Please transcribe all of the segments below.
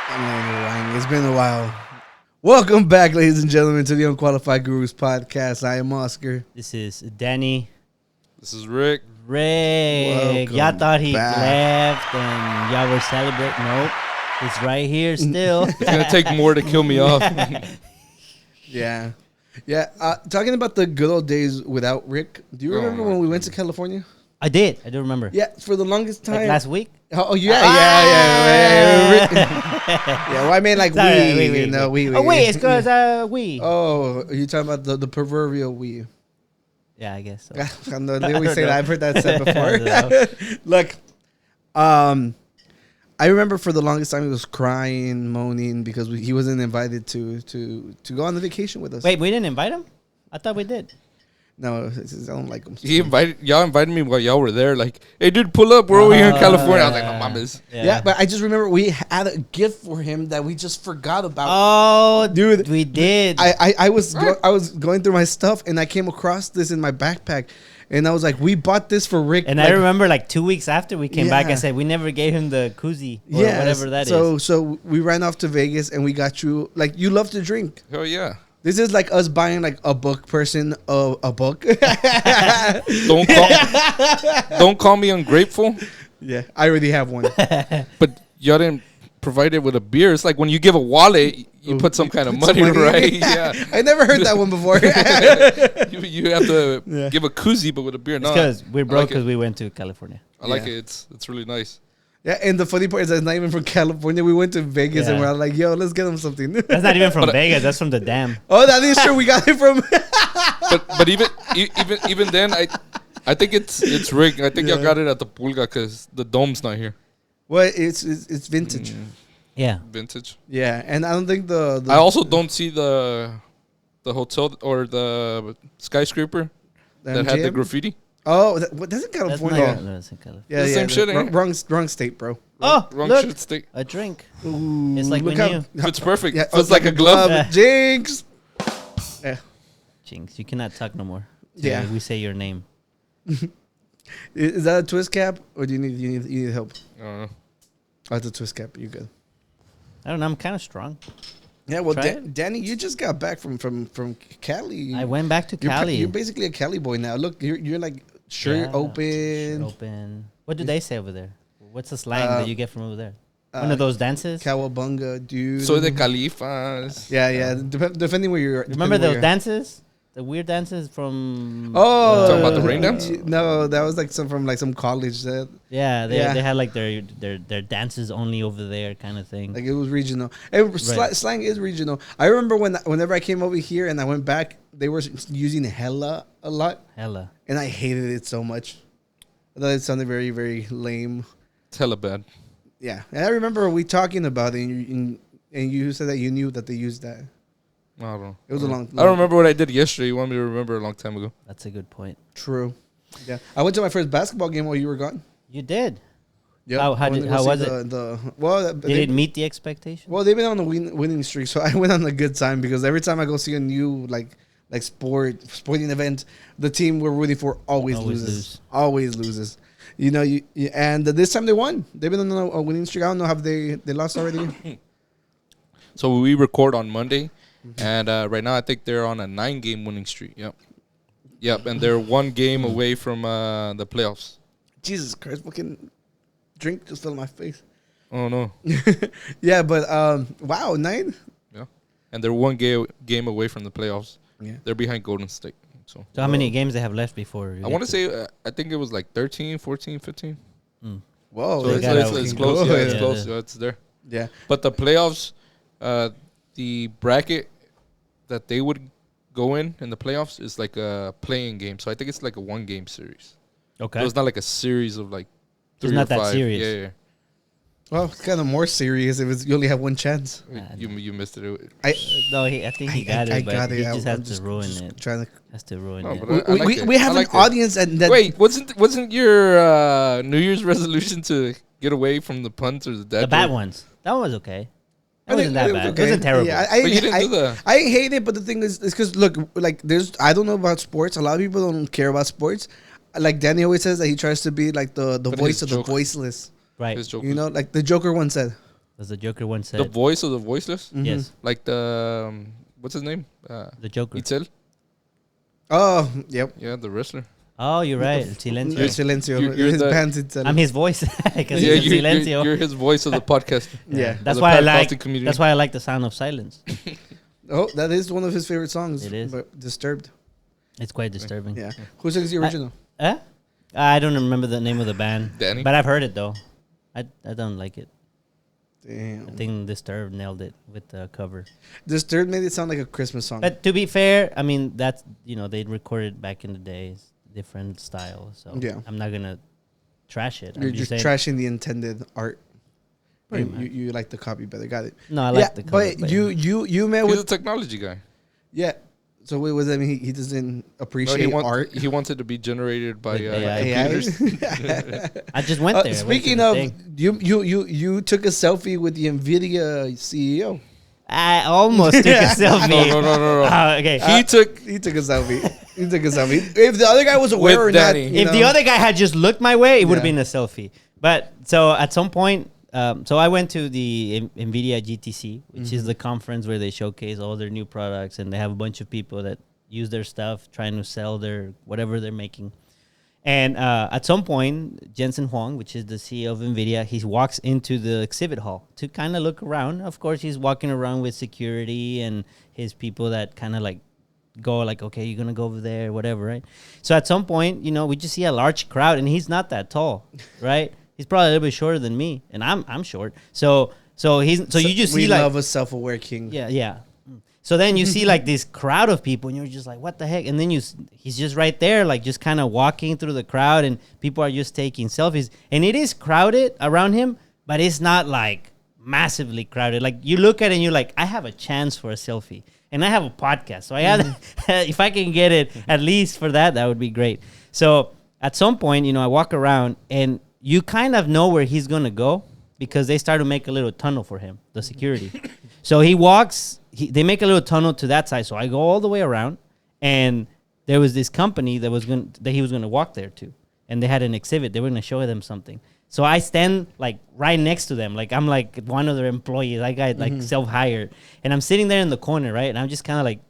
I'm letting it rewind. It's been a while. Welcome back, ladies and gentlemen, to the Unqualified Gurus Podcast. I am Oscar. This is Danny. This is Rick. Rick. Y'all thought he back. left and y'all were celebrating. Nope. It's right here still. It's going to take more to kill me off. Yeah. Talking about the good old days without Rick. Do you remember when we went to California? I did. I do remember. Yeah, for the longest time. Like last week? Oh, yeah. Well, I mean, like, Sorry, we. Oh, wait. It's because we. Oh, are you talking about the proverbial we? Yeah, I guess so. I know, they always say that. I've heard that said before. Look, I remember for the longest time he was crying, moaning because he wasn't invited to go on the vacation with us. Wait, we didn't invite him? I thought we did. No, I don't like him. Y'all invited me while y'all were there. Like, hey, dude, pull up. We're over here in California. I was like, no mames. Yeah, but I just remember we had a gift for him that we just forgot about. Oh, dude, we did. I was going through my stuff and I came across this in my backpack. And I was like, we bought this for Rick. And I remember like 2 weeks after we came back, I said, we never gave him the koozie or whatever that is. So we ran off to Vegas and we got you, like, you love to drink. Hell yeah. This is like us buying like a book person a book. Don't call me ungrateful. Yeah, I already have one. But y'all didn't provide it with a beer. It's like when you give a wallet, you put some kind of money, right? Yeah. I never heard that one before. you have to give a koozie, but with a beer. It's because we're broke because we went to California. I like it. It's really nice. Yeah, and the funny part is that it's not even from California. We went to Vegas and we're like, yo, let's get him something. That's not even from Vegas. That's from the dam. Oh, that is true. We got it from. but even then, I think it's rigged. I think y'all got it at the Pulga because the dome's not here. Well, it's vintage. Yeah, vintage. Yeah, and I don't think the I also don't see the hotel or the skyscraper that had the graffiti. Oh, that's in California. That's in California. Yeah, same shit. Wrong state, bro. Oh, wrong look, shit state. a drink. Ooh, It's like look when It's perfect. Yeah, Feels like a glove. Yeah. Jinx. Yeah. Jinx, you cannot talk no more. Yeah. We say your name. Is that a twist cap, or do you need help? I don't know. Oh, it's a twist cap. You good? I don't know. I'm kind of strong. Yeah. Well, Try Danny, you just got back from Cali. I went back to Cali. You're basically a Cali boy now. Look, you're like shirt open. Shirt open. What do they say over there? What's the slang that you get from over there? One of those dances? Cowabunga, dude. Soy de Califas. Yeah. Depending where you're. Remember those dances? The weird dances from... Oh. Talking about the rain dance? No, that was like some college that. Yeah, they had like their dances only over there kind of thing. Like it was regional. Slang is regional. I remember whenever I came over here and I went back, they were using hella a lot. Hella. And I hated it so much. I thought it sounded very, very lame. It's hella bad. Yeah. And I remember we talking about it and you said that you knew that they used that. I don't know. It was a long. I don't remember what I did yesterday. You want me to remember a long time ago? That's a good point. True. Yeah. I went to my first basketball game while you were gone. You did? Yeah. How was it? Did it meet the expectation? Well, they've been on the winning streak, so I went on a good time because every time I go see a new like sporting event, the team we're rooting for always loses. Always loses. You know, and this time they won. They've been on a winning streak. I don't know, have they lost already? So we record on Monday, and right now I think they're on a 9-game winning streak. Yep, and they're 1 game away from the playoffs. Jesus Christ, fucking drink just fell in my face. Oh no. Yeah, but wow, 9. Yeah, and they're 1 game away from the playoffs. Yeah, they're behind Golden State. So how many games they have left before? I want to say I think it was like 13, 14, 15. Whoa, so it's close. Yeah, it's close. Yeah, it's there. Yeah, but the playoffs, the bracket that they would go in the playoffs is like a playing game. So I think it's like a 1-game series. Okay, so it's not like a series of like 3 it's not or 5. That serious. Yeah. Well, it's kind of more serious if you only have 1 chance. You missed it. I think he got it. I but got it. He just has to ruin it. Has to ruin it. We have an audience that. Wait, wasn't your New Year's resolution to get away from the puns or the bad ones? That one was okay. It wasn't that bad. Okay. It wasn't terrible. Yeah, but you didn't do that. I hate it, but the thing is because look, like I don't know about sports. A lot of people don't care about sports. Like Danny always says that he tries to be like the voice of the voiceless. Right. You know, like the Joker once said. As the Joker once said. The voice of the voiceless? Mm-hmm. Yes. Like the, what's his name? The Joker. Itzel? Oh, yep. Yeah, the wrestler. Oh, you're right. El Silencio. You're Silencio. You're His the- band's Itzel. I'm his voice. Because Yeah, he's El Silencio. you're his voice of the podcast. Yeah. That's the why I Pentecostal like. community. That's why I like the sound of silence. Oh, that is one of his favorite songs. It is. But Disturbed. It's quite disturbing. Yeah. Who sings the original? I don't remember the name of the band, Danny? but I've heard it though. I don't like it. Damn. I think Disturbed nailed it with the cover. Disturbed made it sound like a Christmas song. But to be fair, I mean that's they recorded back in the days, different style. So Yeah. I'm not gonna trash it. You're I'm just saying- trashing the intended art. Pretty And much. you like the copy better. Got it. No, I like the cover. but you met He's a with technology guy. yeah. So what was that? I mean, he doesn't appreciate art. He wants it to be generated by With AI. computers. I just went there. Speaking of, you took a selfie with the NVIDIA CEO. I almost took a selfie. No. Okay. He took a selfie. If the other guy was aware With or not, Danny. If the other guy had just looked my way, it would have Yeah. been a selfie. But so at some point, so I went to the NVIDIA GTC, which is the conference where they showcase all their new products, and they have a bunch of people that use their stuff trying to sell their whatever they're making. And at some point, Jensen Huang, which is the CEO of NVIDIA, he walks into the exhibit hall to kind of look around. Of course, he's walking around with security and his people that kind of like go like, okay, you're going to go over there, whatever, right? So at some point, we just see a large crowd, and he's not that tall, right? He's probably a little bit shorter than me, and I'm short. So you just we see like, love a self-aware king. yeah. So then you see like this crowd of people, and you're just like, what the heck? And then he's just right there, like just kind of walking through the crowd, and people are just taking selfies. And it is crowded around him, but it's not like massively crowded. Like you look at it and you're like, I have a chance for a selfie, and I have a podcast, so I have if I can get it at least for that would be great. So at some point, I walk around, and you kind of know where he's gonna go because they start to make a little tunnel for him, the security. So he walks. They make a little tunnel to that side. So I go all the way around, and there was this company that he was gonna walk there to, and they had an exhibit. They were gonna show them something. So I stand like right next to them, like I'm like one of their employees. I got like self-hired, and I'm sitting there in the corner, right? And I'm just kind of like,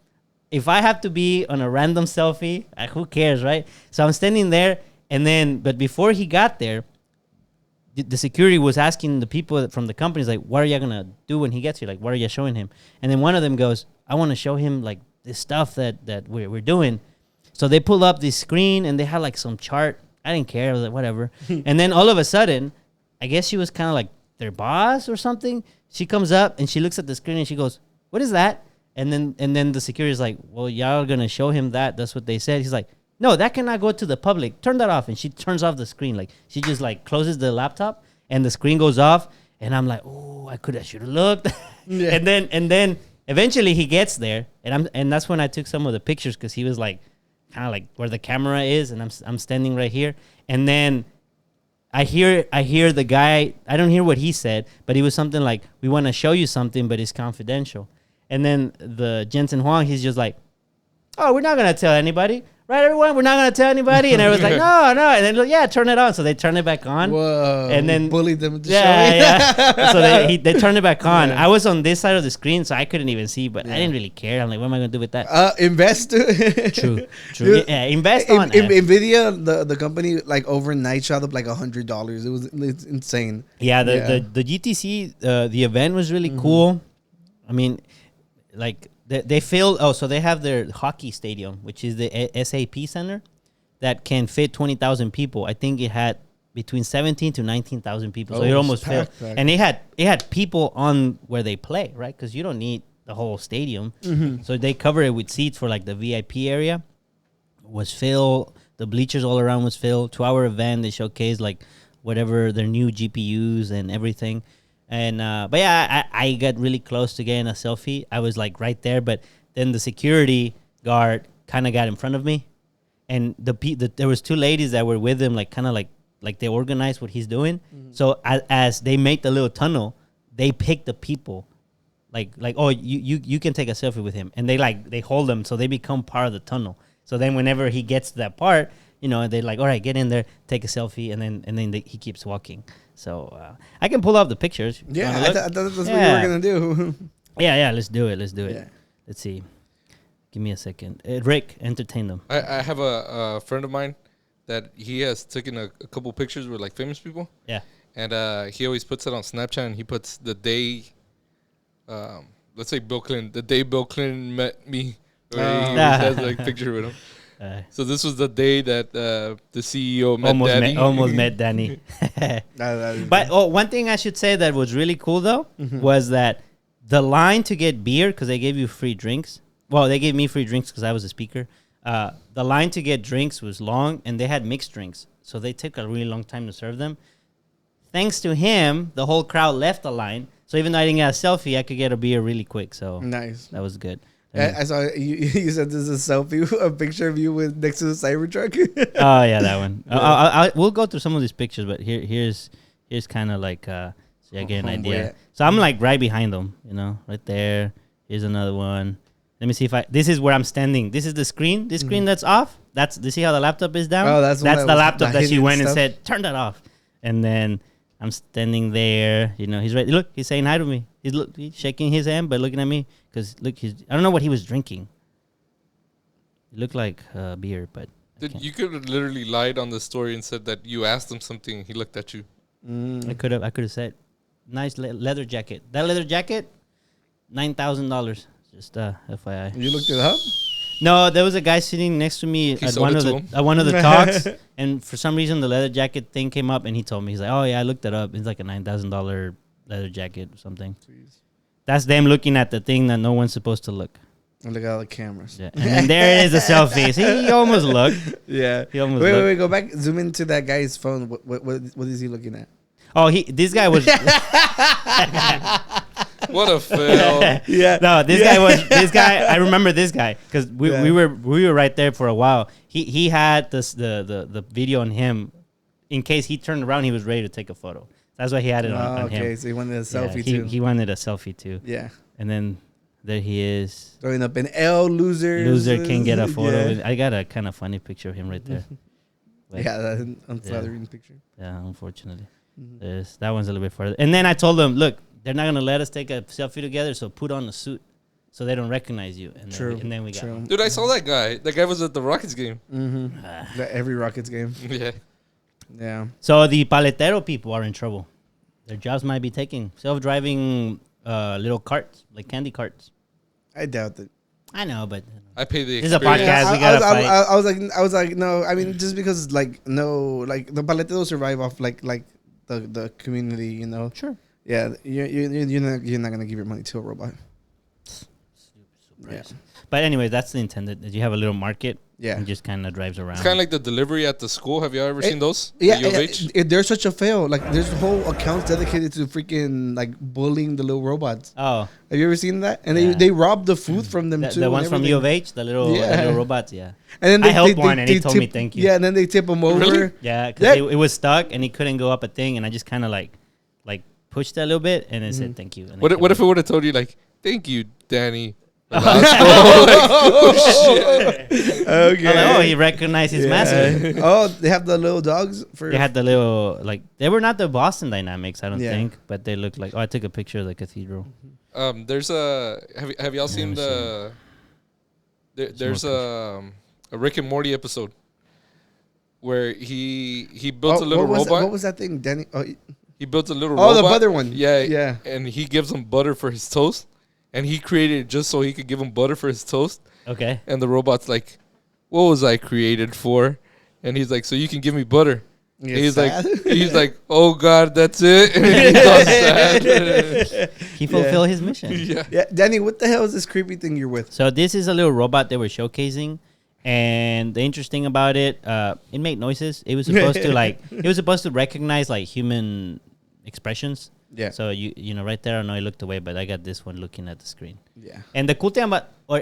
if I have to be on a random selfie, who cares, right? So I'm standing there, but before he got there, the security was asking the people from the companies, like, what are you going to do when he gets here? Like, what are you showing him? And then one of them goes, I want to show him, like, this stuff that we're doing. So they pull up this screen, and they had, like, some chart. I didn't care. I was like, whatever. And then all of a sudden, I guess she was kind of like their boss or something. She comes up, and she looks at the screen, and she goes, what is that? And then the security is like, well, y'all are going to show him that. That's what they said. He's like, no, that cannot go to the public. Turn that off. And she turns off the screen. Like, she just like closes the laptop, and the screen goes off. And I'm like, oh, I should have looked. Yeah. And then eventually he gets there, and that's when I took some of the pictures, because he was like kind of like where the camera is, and I'm standing right here. And then I hear the guy. I don't hear what he said, but he was something like, we want to show you something, but it's confidential. And then the Jensen Huang, he's just like, oh, we're not gonna tell anybody. Right, everyone? We're not going to tell anybody. And I was like, no. And then, like, yeah, turn it on. So they turn it back on. Whoa. And then bullied them to yeah. So they turned it back on. Yeah. I was on this side of the screen, so I couldn't even see, but I didn't really care. I'm like, what am I going to do with that? Invest. True. Yeah, invest on NVIDIA, the company, like overnight shot up like $100. It's insane. Yeah, the GTC, the event was really cool. I mean, like, they filled. So they have their hockey stadium, which is the SAP Center, that can fit 20,000 people. I think it had between 17 to 19,000 people, so it almost filled. And it had people on where they play, right? Because you don't need the whole stadium. So they cover it with seats for like the VIP area. Was filled. The bleachers all around was filled. 2-hour event. They showcased like whatever their new GPUs and everything. And but yeah, I got really close to getting a selfie. I was like right there, but then the security guard kind of got in front of me, and there was 2 ladies that were with him, like kind of like they organized what he's doing. So as they make the little tunnel, they pick the people, like oh, you can take a selfie with him, and they hold them, so they become part of the tunnel. So then whenever he gets to that part, you know, they're like, all right, get in there, take a selfie, and then he keeps walking. So I can pull up the pictures. Yeah, I thought that's what you were gonna do. Yeah, let's do it. Yeah. Let's see. Give me a second. Rick, entertain them. I have a friend of mine that he has taken a couple pictures with like famous people. Yeah. And he always puts it on Snapchat, and he puts the day, let's say Bill Clinton, the day Bill Clinton met me. He has like picture with him. So this was the day that the CEO met Danny. Almost met Danny. But one thing I should say that was really cool though was that the line to get beer, because they gave you free drinks. Well, they gave me free drinks because I was a speaker. The line to get drinks was long, and they had mixed drinks, so they took a really long time to serve them. Thanks to him, the whole crowd left the line. So even though I didn't get a selfie, I could get a beer really quick. So nice. That was good. I saw you said there's a selfie, a picture of you with next to the Cybertruck. Oh yeah, that one. We'll go through some of these pictures, but here's kind of like so I get an idea. So I'm like right behind them, you know, right there. Here's another one. Let me see if this is where I'm standing. This is the screen. This screen that's off. You see how the laptop is down? Oh, that's the laptop that she went and said, turn that off. And then I'm standing there. You know, he's right. Look, he's saying hi to me. He's shaking his hand, but looking at me. Because, look, I don't know what he was drinking. It looked like beer, but... You could have literally lied on the story and said that you asked him something. He looked at you. I could have said, nice leather jacket. That leather jacket, $9,000. Just FYI. You looked it up? No, there was a guy sitting next to me at one of the talks, and for some reason the leather jacket thing came up, and he told me, he's like, "Oh yeah, I looked it up. It's like a $9,000 leather jacket or something." Jeez. That's them looking at the thing that no one's supposed to look. And look at all the cameras. Yeah. And then there is a selfie. See, he almost looked. Yeah. He almost wait. Go back. Zoom into that guy's phone. What is he looking at? Oh, this guy was. What a fail! Yeah. No, this guy. I remember this guy because we were right there for a while. He had the video on him in case he turned around. He was ready to take a photo. That's why he had it on him. Okay, so he wanted a selfie too. He wanted a selfie too. Yeah. And then there he is. Throwing up an L, loser. Loser can get a photo. Yeah. I got a kind of funny picture of him right there. Yeah, that's an unflattering picture. Yeah, unfortunately. That one's a little bit further. And then I told them, look, they're not going to let us take a selfie together, so put on a suit so they don't recognize you. And then we got him. Dude, I saw that guy. That guy was at the Rockets game. Every Rockets game. Yeah. So the paletero people are in trouble. Their jobs might be taken. Self-driving little carts, like candy carts. I doubt that. I know, but I pay the. This is a podcast. We gotta fight. I was like, no. I mean, just because the paleteros survive off like the community, you know. Sure. Yeah, you're not gonna give your money to a robot. Yeah. But anyway, that's the intended. That you have a little market. Yeah. And just kind of drives around. It's kind of like the delivery at the school. Have you ever seen those? Yeah. There's such a fail. Like, there's whole accounts dedicated to freaking like bullying the little robots. Oh. Have you ever seen that? And they rob the food from them too. The ones from U of H, the little robots. Yeah. And then I helped one, and he told me thank you. Yeah, and then they tip him over. Really? Yeah, because it was stuck, and he couldn't go up a thing, and I just kind of like pushed it a little bit, and it said thank you. What if it would have told you like, thank you, Danny? Okay. He recognized his master. Oh, they have the little dogs. They had the little they were not the Boston Dynamics, I don't think, but they looked like. Oh, I took a picture of the cathedral. There's a have y'all seen the? There's a Rick and Morty episode where he built a little robot. What was that thing, Danny? He built a little robot. Oh, the butter one. Yeah. And he gives him butter for his toast. And he created it just so he could give him butter for his toast. Okay. And the robot's like, what was I created for? And he's like, so you can give me butter. He's like, oh God, that's it. And he does that. He fulfilled his mission. Yeah. Danny, what the hell is this creepy thing you're with? So this is a little robot they were showcasing. And the interesting about it, it made noises. It was supposed to recognize like human expressions. Yeah. So you know right there, I know I looked away, but I got this one looking at the screen. Yeah. And the cool thing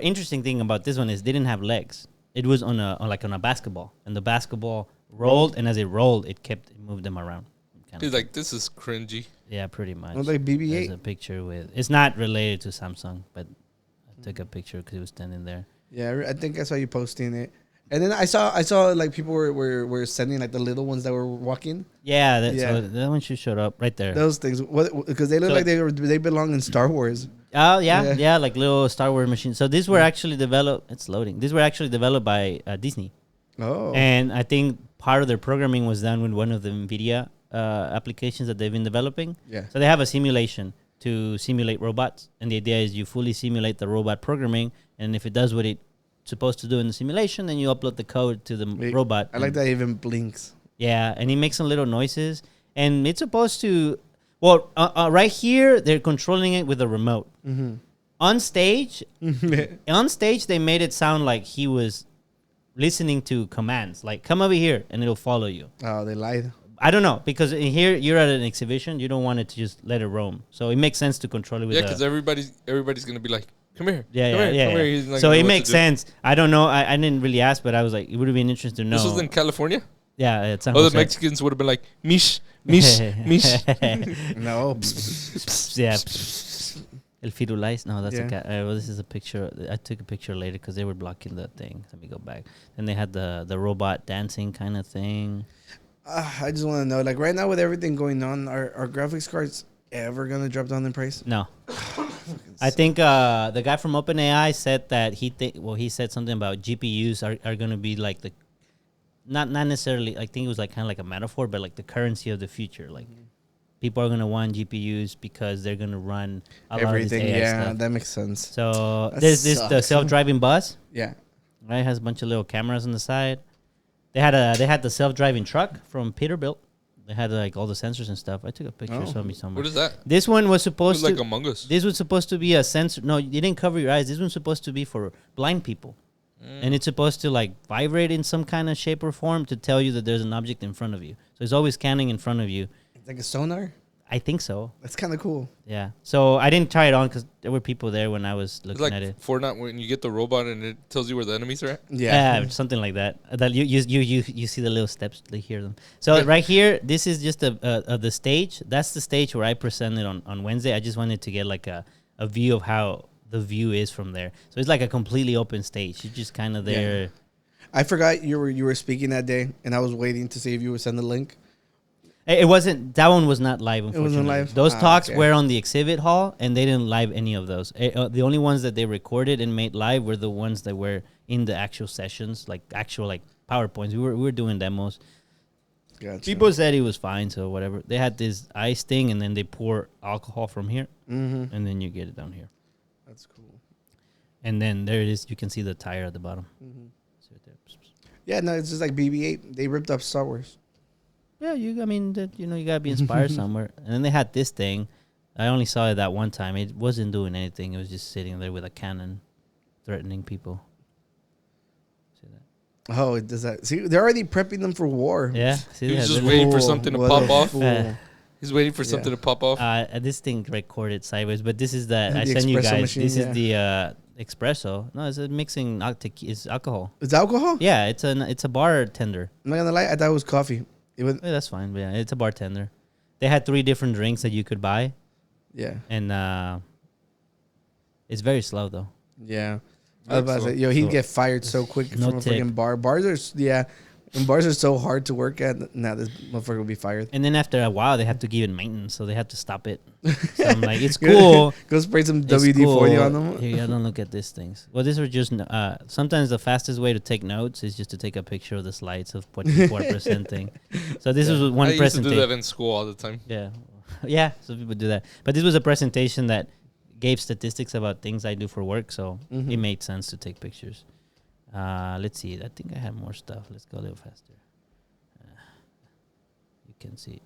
interesting thing about this one is they didn't have legs. It was on a basketball, and the basketball rolled, and as it rolled, it moved them around. He's like, this is cringy. Yeah, pretty much. Well, like BB-8. There's a picture with. It's not related to Samsung, but I took a picture because it was standing there. Yeah, I think I saw you posting it. And then I saw like people were sending like the little ones that were walking. Yeah, so that one should show up right there. Those things, because they look like they belong in Star Wars. Oh yeah, like little Star Wars machines. So these were actually developed. It's loading. These were actually developed by Disney. Oh. And I think part of their programming was done with one of the NVIDIA applications that they've been developing. Yeah. So they have a simulation to simulate robots, and the idea is you fully simulate the robot programming, and if it does what it's supposed to do in the simulation, then you upload the code to the robot. I like that it even blinks. Yeah, and it makes some little noises, and it's supposed to. Well, right here they're controlling it with a remote. Mm-hmm. On stage, they made it sound like he was listening to commands, like come over here, and it'll follow you. Oh, they lied. I don't know, because in here you're at an exhibition, you don't want it to just let it roam. So it makes sense to control it with because everybody's gonna be like, come here. Come here. So it makes sense. I don't know. I didn't really ask, but I was like, it would have been interesting to know. This was in California? Yeah, it's San Jose. The Mexicans would have been like, mish. No. Yeah. El Firulais. No, that's a cat. Well, this is a picture. I took a picture later because they were blocking the thing. Let me go back. And they had the robot dancing kind of thing. I just want to know, like right now with everything going on, are graphics cards ever gonna drop down in price? No. I think the guy from OpenAI said that he said something about GPUs are gonna be like the not necessarily. I think it was like kind of like a metaphor, but like the currency of the future. Like people are gonna want GPUs because they're gonna run everything. Lot of this AI stuff. That makes sense. So there's the self-driving bus. Yeah, right. It has a bunch of little cameras on the side. They had the self-driving truck from Peterbilt. They had like all the sensors and stuff. I took a picture of me somewhere. What is that? This one was supposed to like Among Us. This was supposed to be a sensor. No, you didn't cover your eyes. This one's supposed to be for blind people. And it's supposed to like vibrate in some kind of shape or form to tell you that there's an object in front of you. So it's always scanning in front of you. It's like a sonar? I think so. That's kind of cool. Yeah. So I didn't try it on because there were people there when I was looking at it. Fortnite when you get the robot and it tells you where the enemies are at. Yeah, something like that. That you see the little steps, they hear them. So right here, this is just the stage. That's the stage where I presented on Wednesday. I just wanted to get like a view of how the view is from there. So it's like a completely open stage. You're just kind of there. Yeah. I forgot you were speaking that day, and I was waiting to see if you would send the link. It wasn't. That one was not live. Unfortunately, it wasn't live. Those talks were on the exhibit hall, and they didn't live any of those. The only ones that they recorded and made live were the ones that were in the actual sessions, like actual like PowerPoints. We were doing demos. Gotcha. People said it was fine, so whatever. They had this ice thing, and then they pour alcohol from here, and then you get it down here. That's cool. And then there it is. You can see the tire at the bottom. Yeah, no, it's just like BB-8. They ripped up Star Wars. Yeah, you gotta be inspired somewhere. And then they had this thing. I only saw it that one time. It wasn't doing anything. It was just sitting there with a cannon, threatening people. See that? Oh, it does that. See, they're already prepping them for war. Yeah. See, he was just waiting for something to pop off. He's waiting for something to pop off. This thing recorded sideways, but this is I sent you guys. Machine, this is the espresso. No, it's a mixing. It's alcohol. It's alcohol? Yeah, it's a bartender. I'm not gonna lie. I thought it was coffee. That's fine. But yeah, it's a bartender. They had 3 different drinks that you could buy. Yeah. And it's very slow though. Yeah. I was about to say, he'd get fired so quick from a freaking bar. Bars are so hard to work at. Now this motherfucker will be fired. And then after a while, they have to give it maintenance, so they have to stop it. So I'm like, it's cool. Go spray some WD-40 on them. Here, don't look at these things. Well, these are just sometimes the fastest way to take notes is just to take a picture of the slides of what people are presenting. So this was one presentation. I used to do that in school all the time. Yeah, some people do that. But this was a presentation that gave statistics about things I do for work, so it made sense to take pictures. Let's see. I think I have more stuff. Let's go a little faster. You can see.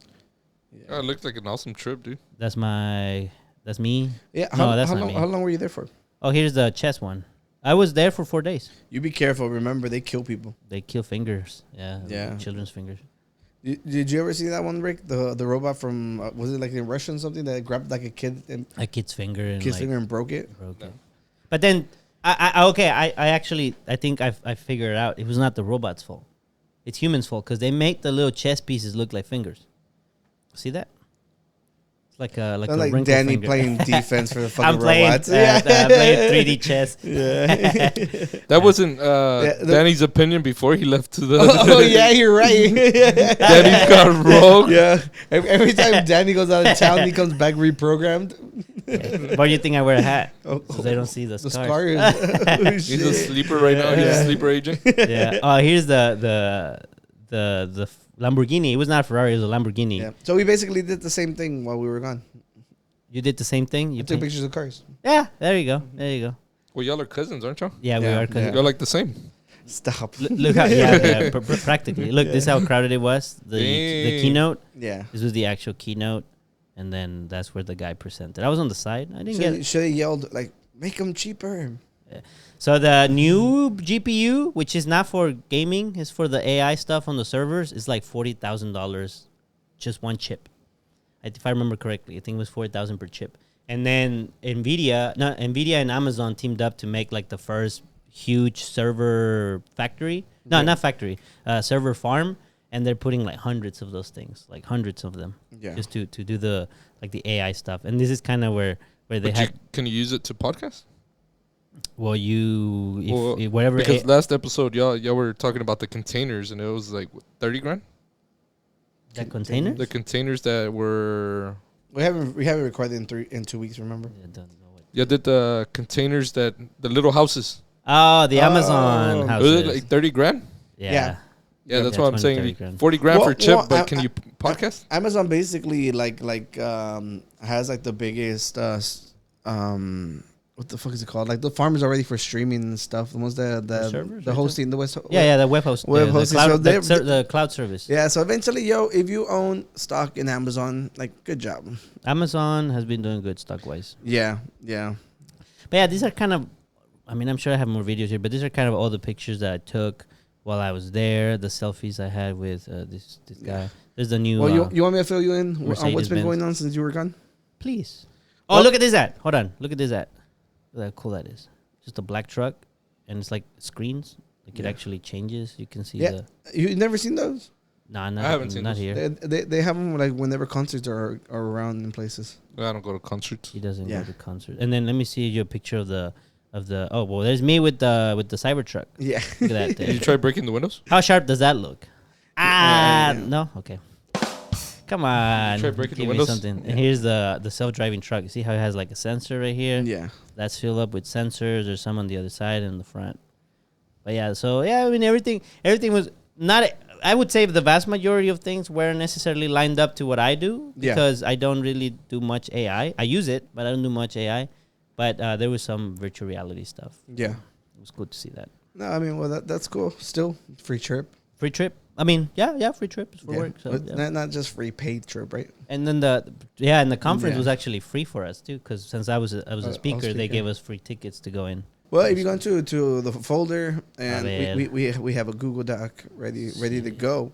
Yeah. It looked like an awesome trip, dude. That's me. Yeah. How long were you there for? Oh, here's the chess one. I was there for 4 days. You be careful. Remember, they kill people. They kill fingers. Yeah. Children's fingers. Did you ever see that one, Rick? The robot from was it like in Russia or something that grabbed like a kid's finger and broke it? But then. I think I figured it out. It was not the robot's fault. It's humans' fault because they make the little chess pieces look like fingers. See that? like a like Danny finger. playing defense for the fucking I'm playing, robots. I'm playing 3D chess. Yeah. That wasn't Danny's opinion before he left to the. Oh yeah, you're right. Danny's gone rogue. Yeah. Every time Danny goes out of town, he comes back reprogrammed. Why do you think I wear a hat? Oh, So they don't see the the scars. scars. Oh, He's a shit. sleeper right now. He's Yeah. a sleeper agent. Yeah. Oh, here's the Lamborghini. It was not a Ferrari. It was a Lamborghini. Yeah. So we basically did the same thing while we were gone. You did the same thing. You You took paint- pictures of cars. Yeah. There you go. There you go. Well, y'all are cousins, aren't y'all? Yeah, we Yeah, are. 'Cause yeah. Y'all like the same. Stop. Look how yeah, practically. Look, this is how crowded it was. The Dang. keynote. Yeah. This was the actual keynote, and then that's where the guy presented. I was on the side. I didn't get it. Should have yelled like, "Make them cheaper." So the new GPU, which is not for gaming, is for the AI stuff on the servers, is like $40,000, just one chip. If I remember correctly, I think it was $40,000 per chip. And then NVIDIA and Amazon teamed up to make like the first huge server factory. No, not factory. Server farm, and they're putting like hundreds of those things, like hundreds of them, Yeah. just to do the AI stuff. And this is kind of where they But had. can you use it to podcast? Well, whatever. Because last episode, y'all were talking about the containers, and it was like what, 30 grand. that container. The containers that were. We haven't recorded in 2 weeks. Remember? I don't know what. Yeah, did the containers that the little houses? Oh, the Amazon Oh. houses. Was it like 30 grand? yeah. Yeah. Yeah, that's Yeah, what I'm 20, saying. 30 grand. 40 grand for Well, a chip, well, but can you podcast? Amazon basically has like the biggest what the fuck is it called? Like the farm is already for streaming and stuff. The ones that servers, the right? hosting, the West. Yeah, the web host. Web the hosting, cloud, so the cloud service. Yeah, so eventually, if you own stock in Amazon, like, good job. Amazon has been doing good stock wise. Yeah. But yeah, these are kind of. I mean, I'm sure I have more videos here, but these are kind of all the pictures that I took while I was there. The selfies I had with this guy. There's the new. Well, you want me to fill you in on what's been Mercedes-Benz. going on since you were gone? Please. Oh, Well- look at this ad. Hold on. Look at this ad. Look how cool that is. Just a black truck, and it's like screens. Like it Yeah. actually changes. You can see Yeah. You never seen those? Nah, not, I haven't seen not those. here. They have them like whenever concerts are around in places. I don't go to concerts. He doesn't Yeah. go to concert. And then let me see you a picture of the. Oh well, there's me with the Cybertruck. Yeah. Look at that. Did you try breaking the windows? How sharp does that look? Yeah. No. Okay. Come on. Try breaking the Give me windows? something. And here's the self-driving truck. You see how it has like a sensor right here? Yeah. That's filled up with sensors. There's some on the other side and the front. But yeah, so yeah, I mean everything was not. I would say the vast majority of things weren't necessarily lined up to what I do Yeah. because I don't really do much AI. I use it, but I don't do much AI. But there was some virtual reality stuff. Yeah. It was good to see that. No, I mean, well, that's cool. Still, free trip. Free trip. I mean, yeah, free trips for Yeah. work. So, But yeah. not just free paid trip, right? And then the conference Yeah. was actually free for us too, because since I was a speaker, they speaker. gave us free tickets to go in. Well, if you go into the folder and ver. we have a Google Doc ready to go.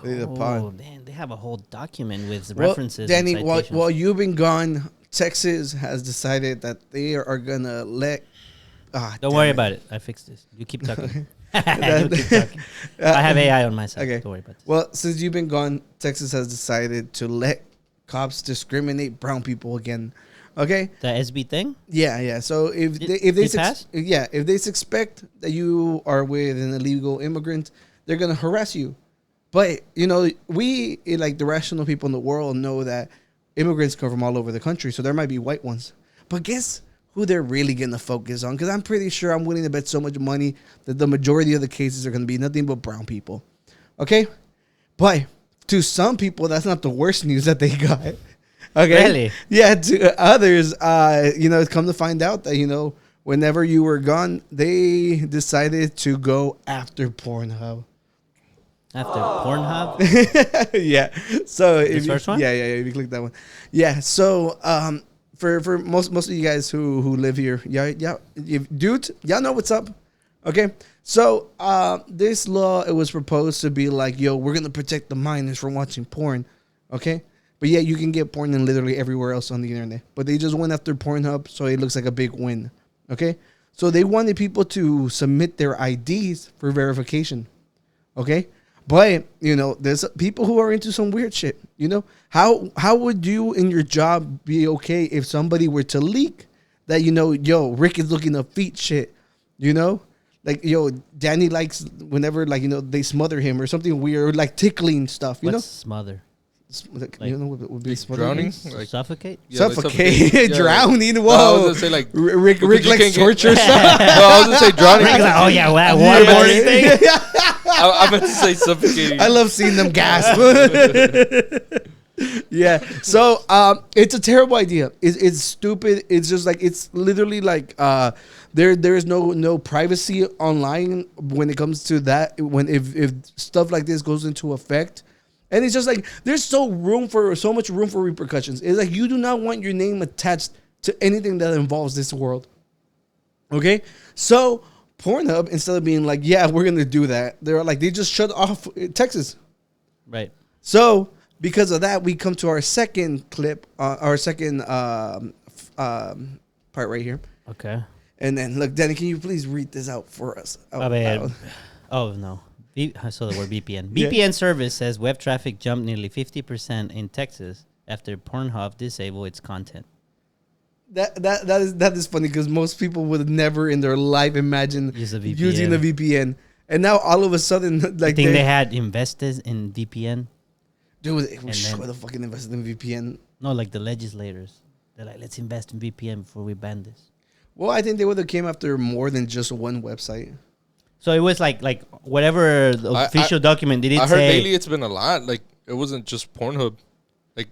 Ready to pod. Oh man, they have a whole document with Well, references. Danny, and while citations. you've been gone, Texas has decided that they are gonna let. Don't worry about it. I fixed this. You keep talking. You keep talking. I have AI on my side. Okay. Don't worry about this. Well, since you've been gone, Texas has decided to let cops discriminate brown people again. Okay. The SB thing. Yeah. So if Did they it pass? if they suspect that you are with an illegal immigrant, they're gonna harass you. But we like the rational people in the world know that immigrants come from all over the country, so there might be white ones. But guess who they're really gonna focus on? Because I'm pretty sure I'm willing to bet so much money that the majority of the cases are gonna be nothing but brown people. Okay, but to some people, that's not the worst news that they got. Okay, Really? Yeah. To others, it's come to find out that whenever you were gone, they decided to go after Pornhub. After Pornhub. Yeah. So This first one? Yeah. If you click that one, yeah. So for most of you guys who live here, dude, y'all know what's up. Okay. So this law, it was proposed to be like, we're gonna protect the minors from watching porn. Okay. But yeah, you can get porn in literally everywhere else on the internet. But they just went after Pornhub, so it looks like a big win. Okay. So they wanted people to submit their IDs for verification. Okay. But there's people who are into some weird shit. How would you in your job be okay if somebody were to leak that Rick is looking up feet shit, like Danny likes whenever they smother him or something weird, or like tickling stuff. What's smother? What would be drowning, like suffocate, suffocate, drowning. Whoa! I was gonna say like Rick likes torture stuff. No, I was gonna say drowning. Rick's like, oh yeah, that waterboarding thing. I meant to say suffocating. I love seeing them gasp. Yeah. So it's a terrible idea. It's stupid. It's just like it's literally like there is no privacy online when it comes to that. If stuff like this goes into effect. And it's just like there's so much room for repercussions. It's like you do not want your name attached to anything that involves this world. Okay? So Pornhub, instead of being like, yeah, we're gonna do that, they just shut off Texas. Right. So because of that, we come to our second clip, our second part right here. Okay. And then look, Danny, can you please read this out for us? Oh no. I saw the word VPN. VPN service says web traffic jumped nearly 50% in Texas after Pornhub disabled its content. That is funny because most people would never in their life imagine using a VPN, and now all of a sudden, like, think they had invested in VPN. Dude, we should have fucking invested in VPN. No, like the legislators, they're like, let's invest in VPN before we ban this. Well, I think they would have came after more than just one website. So it was like whatever the official document did it say. I heard lately it's been a lot. Like it wasn't just Pornhub. Like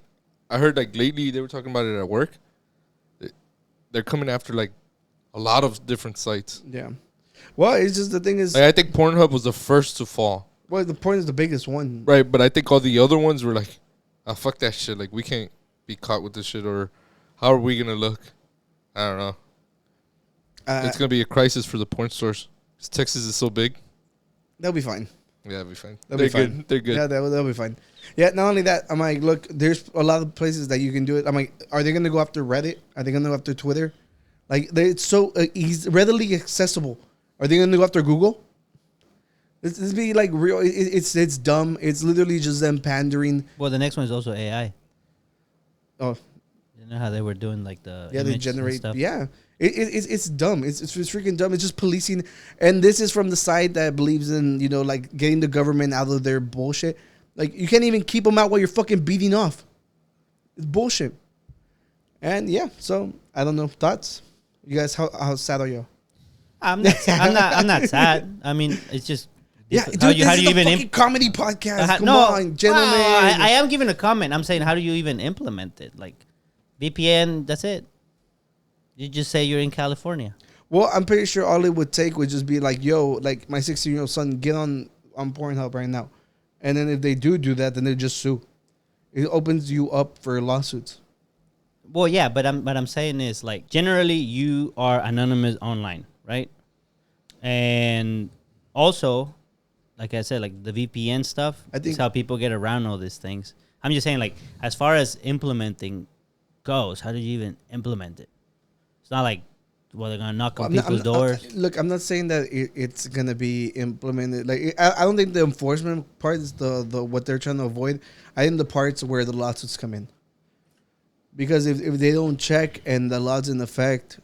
I heard like lately they were talking about it at work. They're coming after like a lot of different sites. Yeah. Well, it's just the thing is, like, I think Pornhub was the first to fall. Well, the point is the biggest one, right? But I think all the other ones were like, "Oh, fuck that shit! Like we can't be caught with this shit, or how are we gonna look?" I don't know. It's gonna be a crisis for the porn stores. Texas is so big. They'll be fine. Yeah, they'll be fine. They're good. Fine. They're good. Yeah, they'll be fine. Yeah, not only that, I'm like, look, there's a lot of places that you can do it. I'm like, are they going to go after Reddit? Are they going to go after Twitter? Like, it's so readily accessible. Are they going to go after Google? This be like real. It's dumb. It's literally just them pandering. Well, the next one is also AI. Oh. You know how they were doing like the they generate stuff? Yeah. It's dumb. It's freaking dumb. It's just policing, and this is from the side that believes in like getting the government out of their bullshit. Like you can't even keep them out while you're fucking beating off. It's bullshit. And yeah, so I don't know thoughts. You guys, how sad are you? I'm not sad. I mean, it's just how do you even comedy podcast? Come on, gentlemen. I am giving a comment. I'm saying how do you even implement it? Like VPN, that's it. You just say you're in California. Well, I'm pretty sure all it would take would just be like, yo, like my 16-year-old son, get on Pornhub right now. And then if they do that, then they just sue. It opens you up for lawsuits. Well, yeah, but I'm saying is like generally you are anonymous online, right? And also, like I said, like the VPN stuff, I think is how people get around all these things. I'm just saying, like, as far as implementing goes, how do you even implement it? It's not like, well, they're gonna knock on people's doors. Look, I'm not saying that it's gonna be implemented. Like, I don't think the enforcement part is the what they're trying to avoid. I think the parts where the lawsuits come in, because if they don't check and the law's in effect,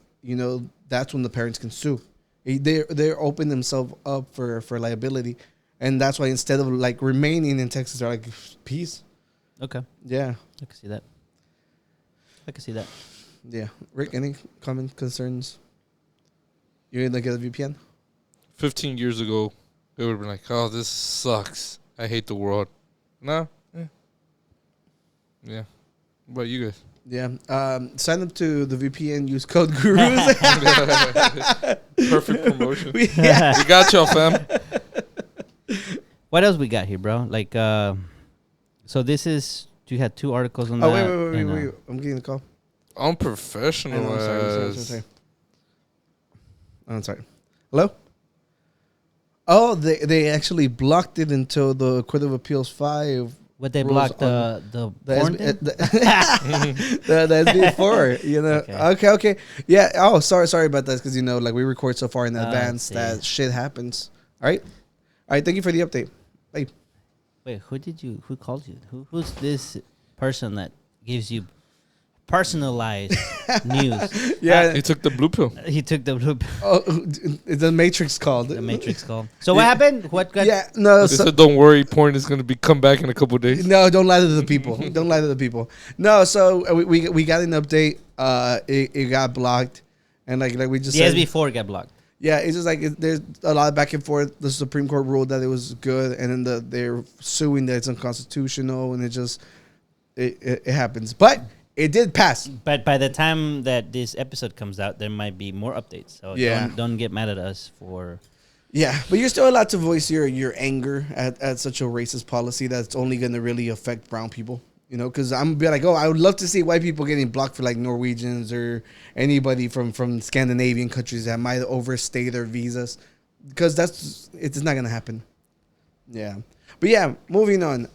that's when the parents can sue. They're opening themselves up for liability, and that's why instead of like remaining in Texas, they're like, peace. Okay. Yeah, I can see that. Yeah. Rick, any comment, concerns? You didn't get a VPN? 15 years ago, it would have been like, oh, this sucks. I hate the world. No? Yeah. What about you guys? Yeah. Sign up to the VPN, use code GURUS. Perfect promotion. We got y'all, fam. What else we got here, bro? Like, so this is, you had 2 articles on that. Oh, wait. I'm getting a call. Unprofessional. I'm sorry. Hello? Oh, they actually blocked it until the Court of Appeals 5. What they blocked the porn thing? The SB4, Okay. Yeah. Oh, sorry about that, because like we record so far in advance that shit happens. All right. Thank you for the update. Bye. Wait, who called you? Who's this person that gives you personalized news? Yeah. He took the blue pill. He took the blue pill. Oh, the Matrix called. The Matrix called. So what happened? What got... Yeah, no. They said, don't worry, porn is going to come back in a couple of days. No, don't lie to the people. Don't lie to the people. No, so we got an update. It got blocked. And like we just Yes, said, before it got blocked. yeah, it's just like there's a lot of back and forth. The Supreme Court ruled that it was good, and then they're suing that it's unconstitutional, and it happens. But it did pass. But by the time that this episode comes out, there might be more updates. So don't get mad at us for... Yeah, but you're still allowed to voice your anger at such a racist policy that's only going to really affect brown people. You know, because I'm be like, I would love to see white people getting blocked for like Norwegians or anybody from Scandinavian countries that might overstay their visas, because it's not gonna happen. Yeah, but yeah, moving on.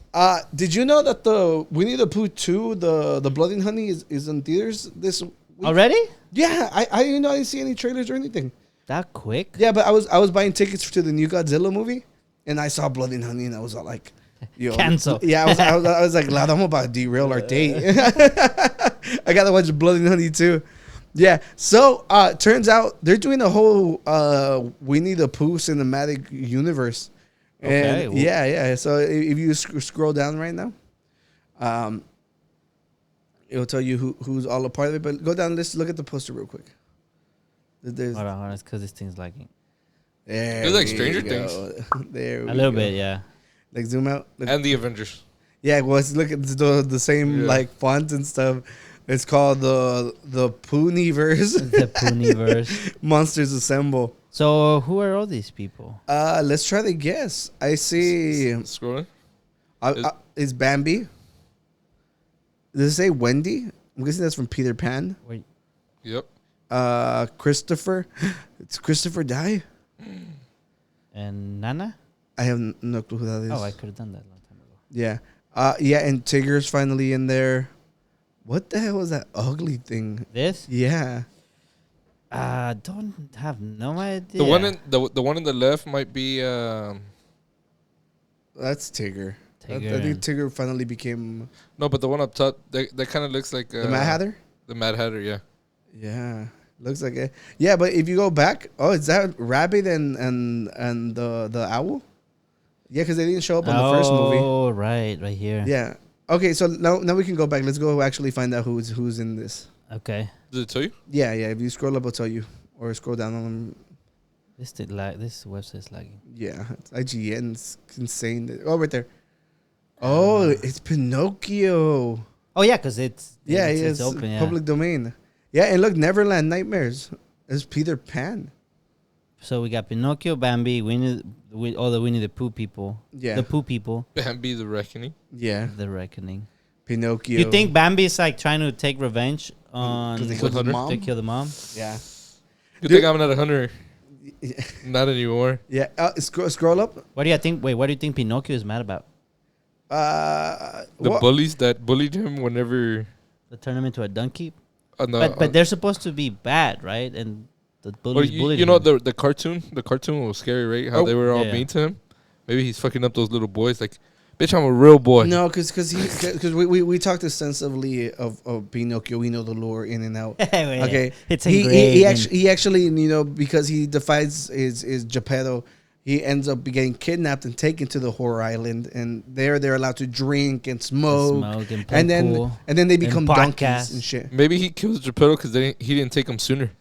Did you know that the Winnie the Pooh 2, the Blood and Honey is in theaters this week? Already? Yeah, I didn't see any trailers or anything. That quick? Yeah, but I was buying tickets to the new Godzilla movie, and I saw Blood and Honey, and I was all like, yo, cancel. Yeah, I was like, loud, I'm about to derail our date. I gotta watch Blood and Honey too. Yeah, so turns out they're doing a whole Winnie the Pooh cinematic universe. And Okay. Yeah. So if you scroll down right now, it'll tell you who's all a part of it. But go down, let's look at the poster real quick. Hold on, it's because this thing's lagging. There It's like we Stranger go. Things. There we A little go. bit, yeah. Like zoom out. Look. And the Avengers. Yeah, well, look at the same like font and stuff. It's called the Poohniverse. The Poohniverse. Monsters Assemble. So who are all these people? Let's try to guess. I see. Scrolling. Is Bambi? Does it say Wendy? I'm guessing that's from Peter Pan. Wait. Yep. Christopher. It's Christopher Die. And Nana? I have no clue who that is. Oh, I could have done that a long time ago. Yeah. Yeah, and Tigger's finally in there. What the hell was that ugly thing? This? Yeah. Don't have no idea. The one in the left might be That's Tigger. I Tigger. think Tigger finally became no, but the one up top that kind of looks like the Mad Hatter. The Mad Hatter, yeah. Yeah, looks like it. Yeah, but if you go back, is that Rabbit and the owl? Yeah, because they didn't show up on the first movie. Oh, right here. Yeah. Okay, so now we can go back. Let's go actually find out who's in this. Okay. Did it tell you? Yeah. If you scroll up, I'll tell you, or scroll down on. This website's lagging. Yeah, it's IGN. It's insane. Oh, right there. Oh, it's Pinocchio. Oh yeah, because it's open. Yeah. Public domain. Yeah, and look, Neverland Nightmares. It's Peter Pan. So we got Pinocchio, Bambi, all the Winnie the Pooh people. Yeah. The Pooh people. Bambi the Reckoning. Yeah. The Reckoning. Pinocchio. You think Bambi's like trying to take revenge on... Because they killed the mom? To kill the mom? Yeah. Good thing I'm not a hunter. Not anymore. Yeah. Scroll up. What do you think Pinocchio is mad about? The bullies that bullied him whenever... To turn him into a donkey? No, but they're supposed to be bad, right? And the bullies bullied you know him. the cartoon was scary, right? How they were all mean to him. Maybe he's fucking up those little boys. Like, bitch, I'm a real boy. No, because we talked extensively of Pinocchio. We know the lore in and out. Okay, it's he actually because he defies his Geppetto, he ends up getting kidnapped and taken to the horror island, and they're allowed to drink and smoke and then they become donkeys and shit. Maybe he kills Geppetto because he didn't take him sooner.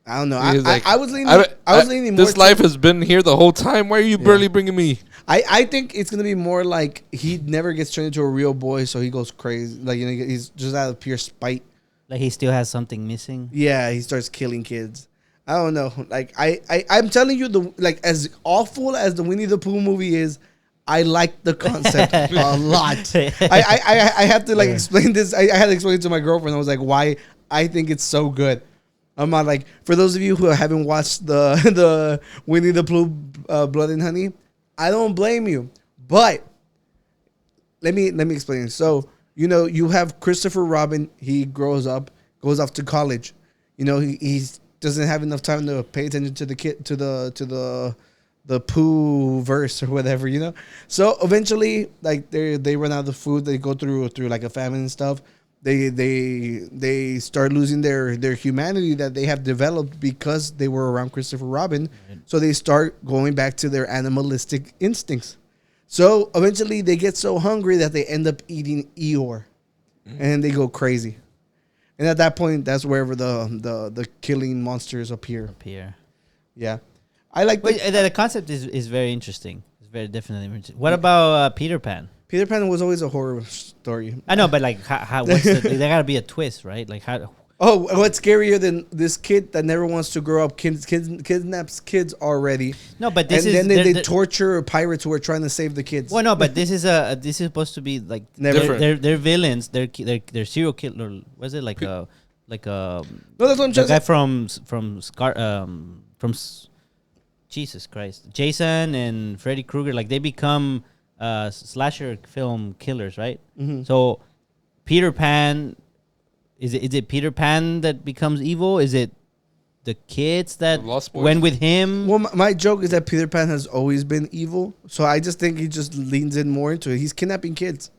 I don't know. I was leaning more. This life has been here the whole time. Why are you barely bringing me? I think it's gonna be more like he never gets turned into a real boy, so he goes crazy. Like he's just out of pure spite. Like he still has something missing. Yeah, he starts killing kids. I don't know. Like I'm telling you, as awful as the Winnie the Pooh movie is, I like the concept a lot. I have to explain this. I had to explain it to my girlfriend. I was like, why I think it's so good. I'm not like, for those of you who haven't watched the Winnie the Pooh Blood and Honey, I don't blame you. But let me explain. So you have Christopher Robin. He grows up, goes off to college. He doesn't have enough time to pay attention to the Poohniverse or whatever, you know. So eventually, like they run out of food. They go through like a famine and stuff. They start losing their humanity that they have developed because they were around Christopher Robin. Right. So they start going back to their animalistic instincts. So eventually they get so hungry that they end up eating Eeyore, and they go crazy. And at that point, that's wherever the killing monsters appear. Yeah, I like. The concept is very interesting. It's very definitely interesting. What about Peter Pan? Peter Pan was always a horror story. I know, but like, how there gotta be a twist, right? Like, how? Oh, what's scarier than this kid that never wants to grow up? Kidnaps kids already. No, but this and then they torture pirates who are trying to save the kids. Well, no, but this is supposed to be like they're villains. They're serial killer. Was it like a no? That's what I'm the guy from Jesus Christ, Jason and Freddy Krueger. Like they become slasher film killers, right? Mm-hmm. So Peter Pan. Is it Peter Pan that becomes evil? Is it the kids that went with him? Well, my joke is that Peter Pan has always been evil. So I just think he just leans in more into it. He's kidnapping kids.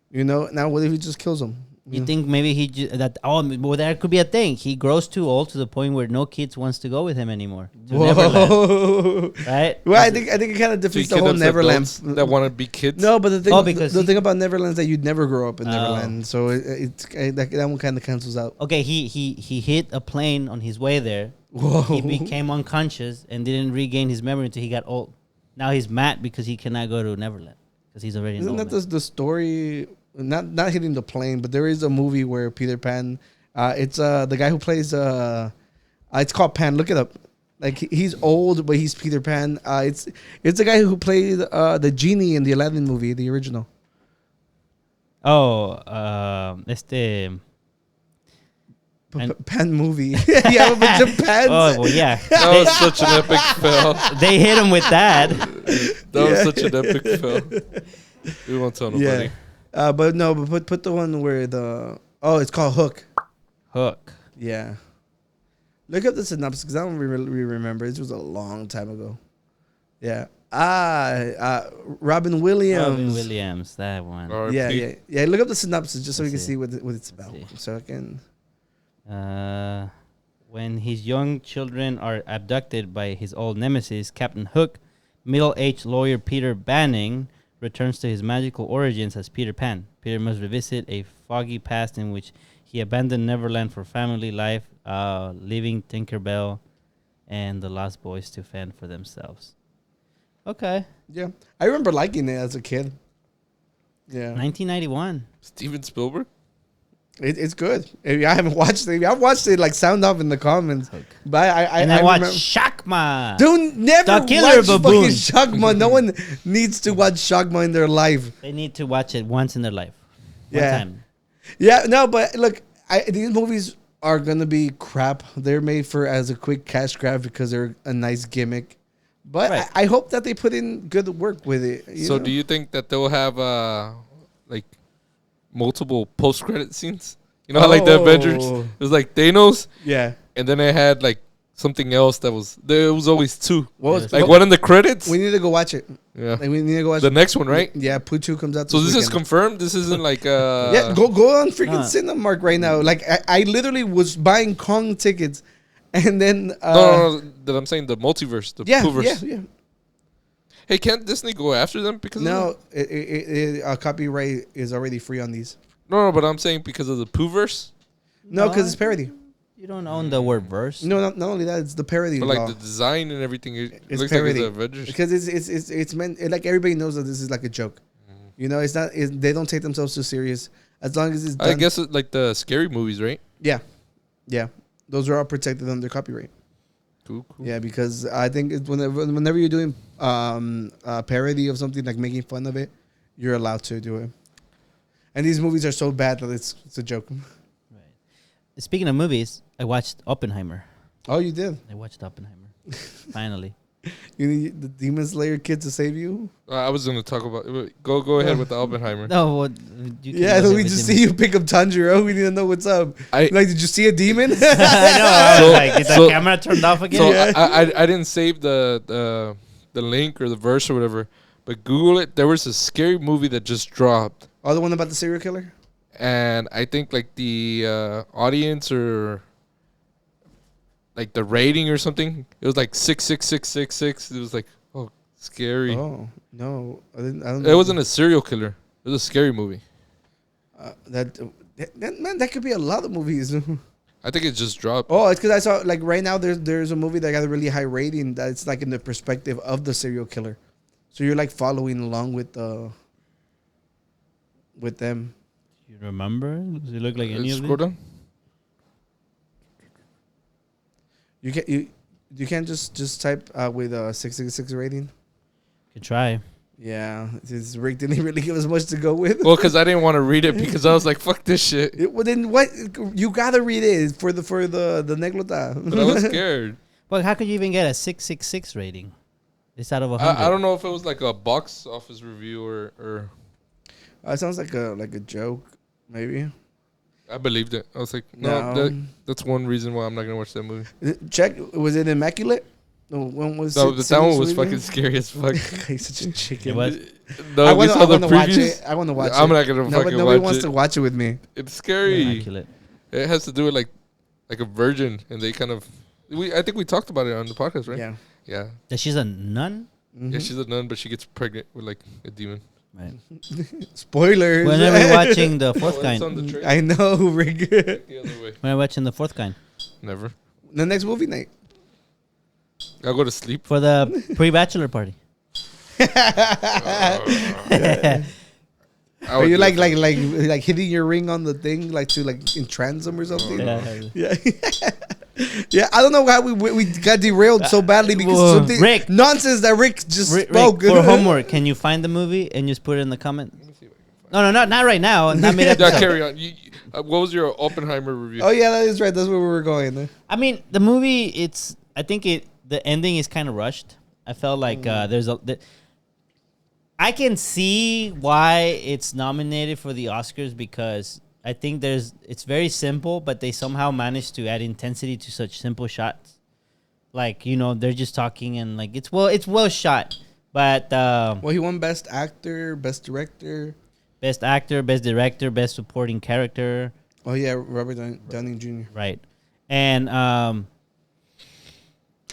You know, now what if he just kills them? You think maybe that could be a thing. He grows too old to the point where no kids wants to go with him anymore. Whoa. Right? Well, I think it kind of defeats the whole Neverland. That want to be kids? No, but the thing about Neverland is that you'd never grow up in Neverland. So that one kind of cancels out. Okay, he hit a plane on his way there. Whoa. He became unconscious and didn't regain his memory until he got old. Now he's mad because he cannot go to Neverland because he's already Isn't that the story... Not hitting the plane, but there is a movie where Peter Pan. It's the guy who plays. It's called Pan. Look it up. Like he's old, but he's Peter Pan. It's the guy who played the genie in the Aladdin movie, the original. Oh, Pan movie. You have a bunch of pans. Oh well, yeah. That was such an epic fail. They hit him with that. That was such an epic fail. We won't tell nobody. Yeah. But put the one where it's called Hook. Hook. Yeah. Look up the synopsis because I don't really remember. This was a long time ago. Yeah. Robin Williams. That one. Yeah. Look up the synopsis just so we can see what it's about. So I can. When his young children are abducted by his old nemesis, Captain Hook, middle-aged lawyer Peter Banning returns to his magical origins as Peter Pan. Peter must revisit a foggy past in which he abandoned Neverland for family life, leaving Tinkerbell and the Lost Boys to fend for themselves. Okay. Yeah. I remember liking it as a kid. Yeah. 1991. Steven Spielberg? It's good. I haven't watched it. I've watched it like sound off in the comments. Okay. But I watched Shakma. Dude, never the Killer watch Baboon. Fucking Shakma. No one needs to watch Shakma in their life. They need to watch it once in their life. One time. Yeah, no, but look, these movies are going to be crap. They're made for as a quick cash grab because they're a nice gimmick. But right. I hope that they put in good work with it. So do you think that they'll have multiple post-credit scenes? You know how like the Avengers, it was like Thanos, yeah, and then they had like something else that was there. Was always two. What one in the credits. We need to go watch it. Yeah, like, we need to go watch the next one, right? Yeah, Pooh 2 comes out. So this is confirmed. This isn't like yeah. Go on freaking Cinemark right now. Like I literally was buying Kong tickets, and then no, that I'm saying the multiverse, the Poohverse. Yeah. Hey, can't Disney go after them because no? Copyright is already free on these. No, but I'm saying because of the Poohverse. No, because it's parody. You don't own the word verse. No, not only that, it's the parody. But like the design and everything, it looks parody. like it's Avengers. Because it's meant like everybody knows that this is like a joke. Mm-hmm. You know, it's not. They don't take themselves too serious. As long as it's done. I guess it's like the scary movies, right? Yeah. Those are all protected under copyright. Cool. Yeah, because I think it's whenever you're doing a parody of something, like making fun of it, you're allowed to do it. And these movies are so bad that it's a joke. Right. Speaking of movies, I watched Oppenheimer. Oh, you did? I watched Oppenheimer. Finally. You need the Demon Slayer kid to save you? I was going to talk about... Go ahead with the Oppenheimer. No, we just see you pick up Tanjiro. We need to know what's up. Did you see a demon? I know. I was like, is the camera turned off again? So I didn't save the the link or the verse or whatever. But Google it. There was a scary movie that just dropped. Oh, the one about the serial killer? And I think like the audience or like the rating or something, it was like 66666. It was like, oh, scary. Oh, no. I don't It wasn't a serial killer. It was a scary movie. That could be a lot of movies. I think it just dropped. Oh, it's because I saw, like, right now there's a movie that got a really high rating that's, like, in the perspective of the serial killer. So you're, like, following along with them. You remember? Does it look like any of Scroll them? down. You can't just type with a 666 rating. Could try. Yeah, Rick didn't really give us much to go with. Well, because I didn't want to read it because I was like, fuck this shit. Well, then what? You gotta read it for the neglota. But I was scared. Well, how could you even get a 666 rating? It's out of 100. I don't know if it was like a box office review or It sounds like a joke, maybe. I believed it. I was like, no, that's one reason why I'm not gonna watch that movie. Check. Was it Immaculate? No, when was that one was fucking scary as fuck. He's such a chicken. It was. No, I we want saw the to watch previews. it. I want to watch it. I'm not gonna No, fucking but nobody watch wants it. to watch it with me. It's scary. Immaculate. It has to do with like a virgin, and they kind of. I think we talked about it on the podcast, right? Yeah. Yeah. That she's a nun? Mm-hmm. Yeah, she's a nun, but she gets pregnant with like a demon. Right. Spoilers. When are we watching the fourth It's kind? on the trailer. I know, Rick. The other way. When are we watching the fourth kind? Never. The next movie night. I'll go to sleep. For the pre-bachelor party. Are you like hitting your ring on the thing, like to like entrance them or something? Yeah. Yeah, I don't know how we got derailed so badly because something Rick. nonsense that Rick just spoke. Rick, for homework, can you find the movie and just put it in the comment? Let me see if I can find No, not right now. Not mid Yeah, episode. carry on. What was your Oppenheimer review? Oh yeah, that is right. That's where we were going. I mean, the movie. The ending is kind of rushed. I felt like I can see why it's nominated for the Oscars because I think it's very simple, but they somehow managed to add intensity to such simple shots. Like, they're just talking and like it's well shot. But Well, he won Best Actor, Best Director, Best Actor, Best Director, Best Supporting Character. Oh yeah, Robert Downey Jr. Right. And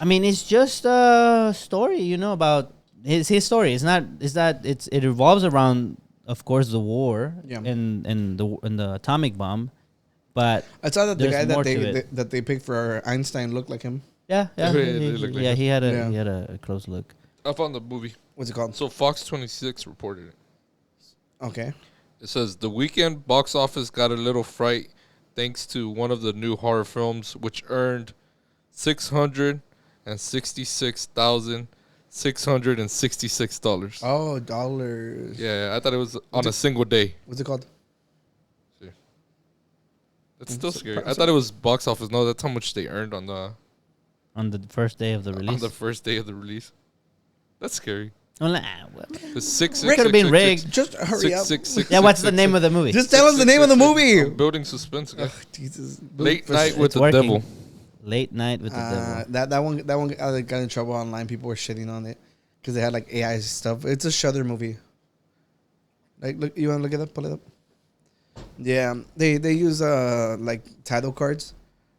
I mean, it's just a story, about his story. It revolves around, of course, the war and the atomic bomb. But I saw that the guy there's that they picked for Einstein looked like him. yeah, He he had a close look. I found the movie. What's it called? So Fox 26 reported it. Okay. It says the weekend box office got a little fright thanks to one of the new horror films, which earned $666,666. Oh, dollars. Yeah, I thought it was on a single day. What's it called? That's still scary. I thought it was box office. No, that's how much they earned on the first day of the release. On the first day of the release. That's scary. Well, The six Rick could have been rigged. Just hurry up. Yeah, what's the name of the movie? Just tell us the name of the movie. I'm building suspense. Ugh, Jesus. Late Night with It's the working. Devil. Late Night with the Devil. That one got in trouble online. People were shitting on it because they had like AI stuff. It's a Shudder movie. Like, look, you want to look it up? Pull it up. Yeah, they use like title cards,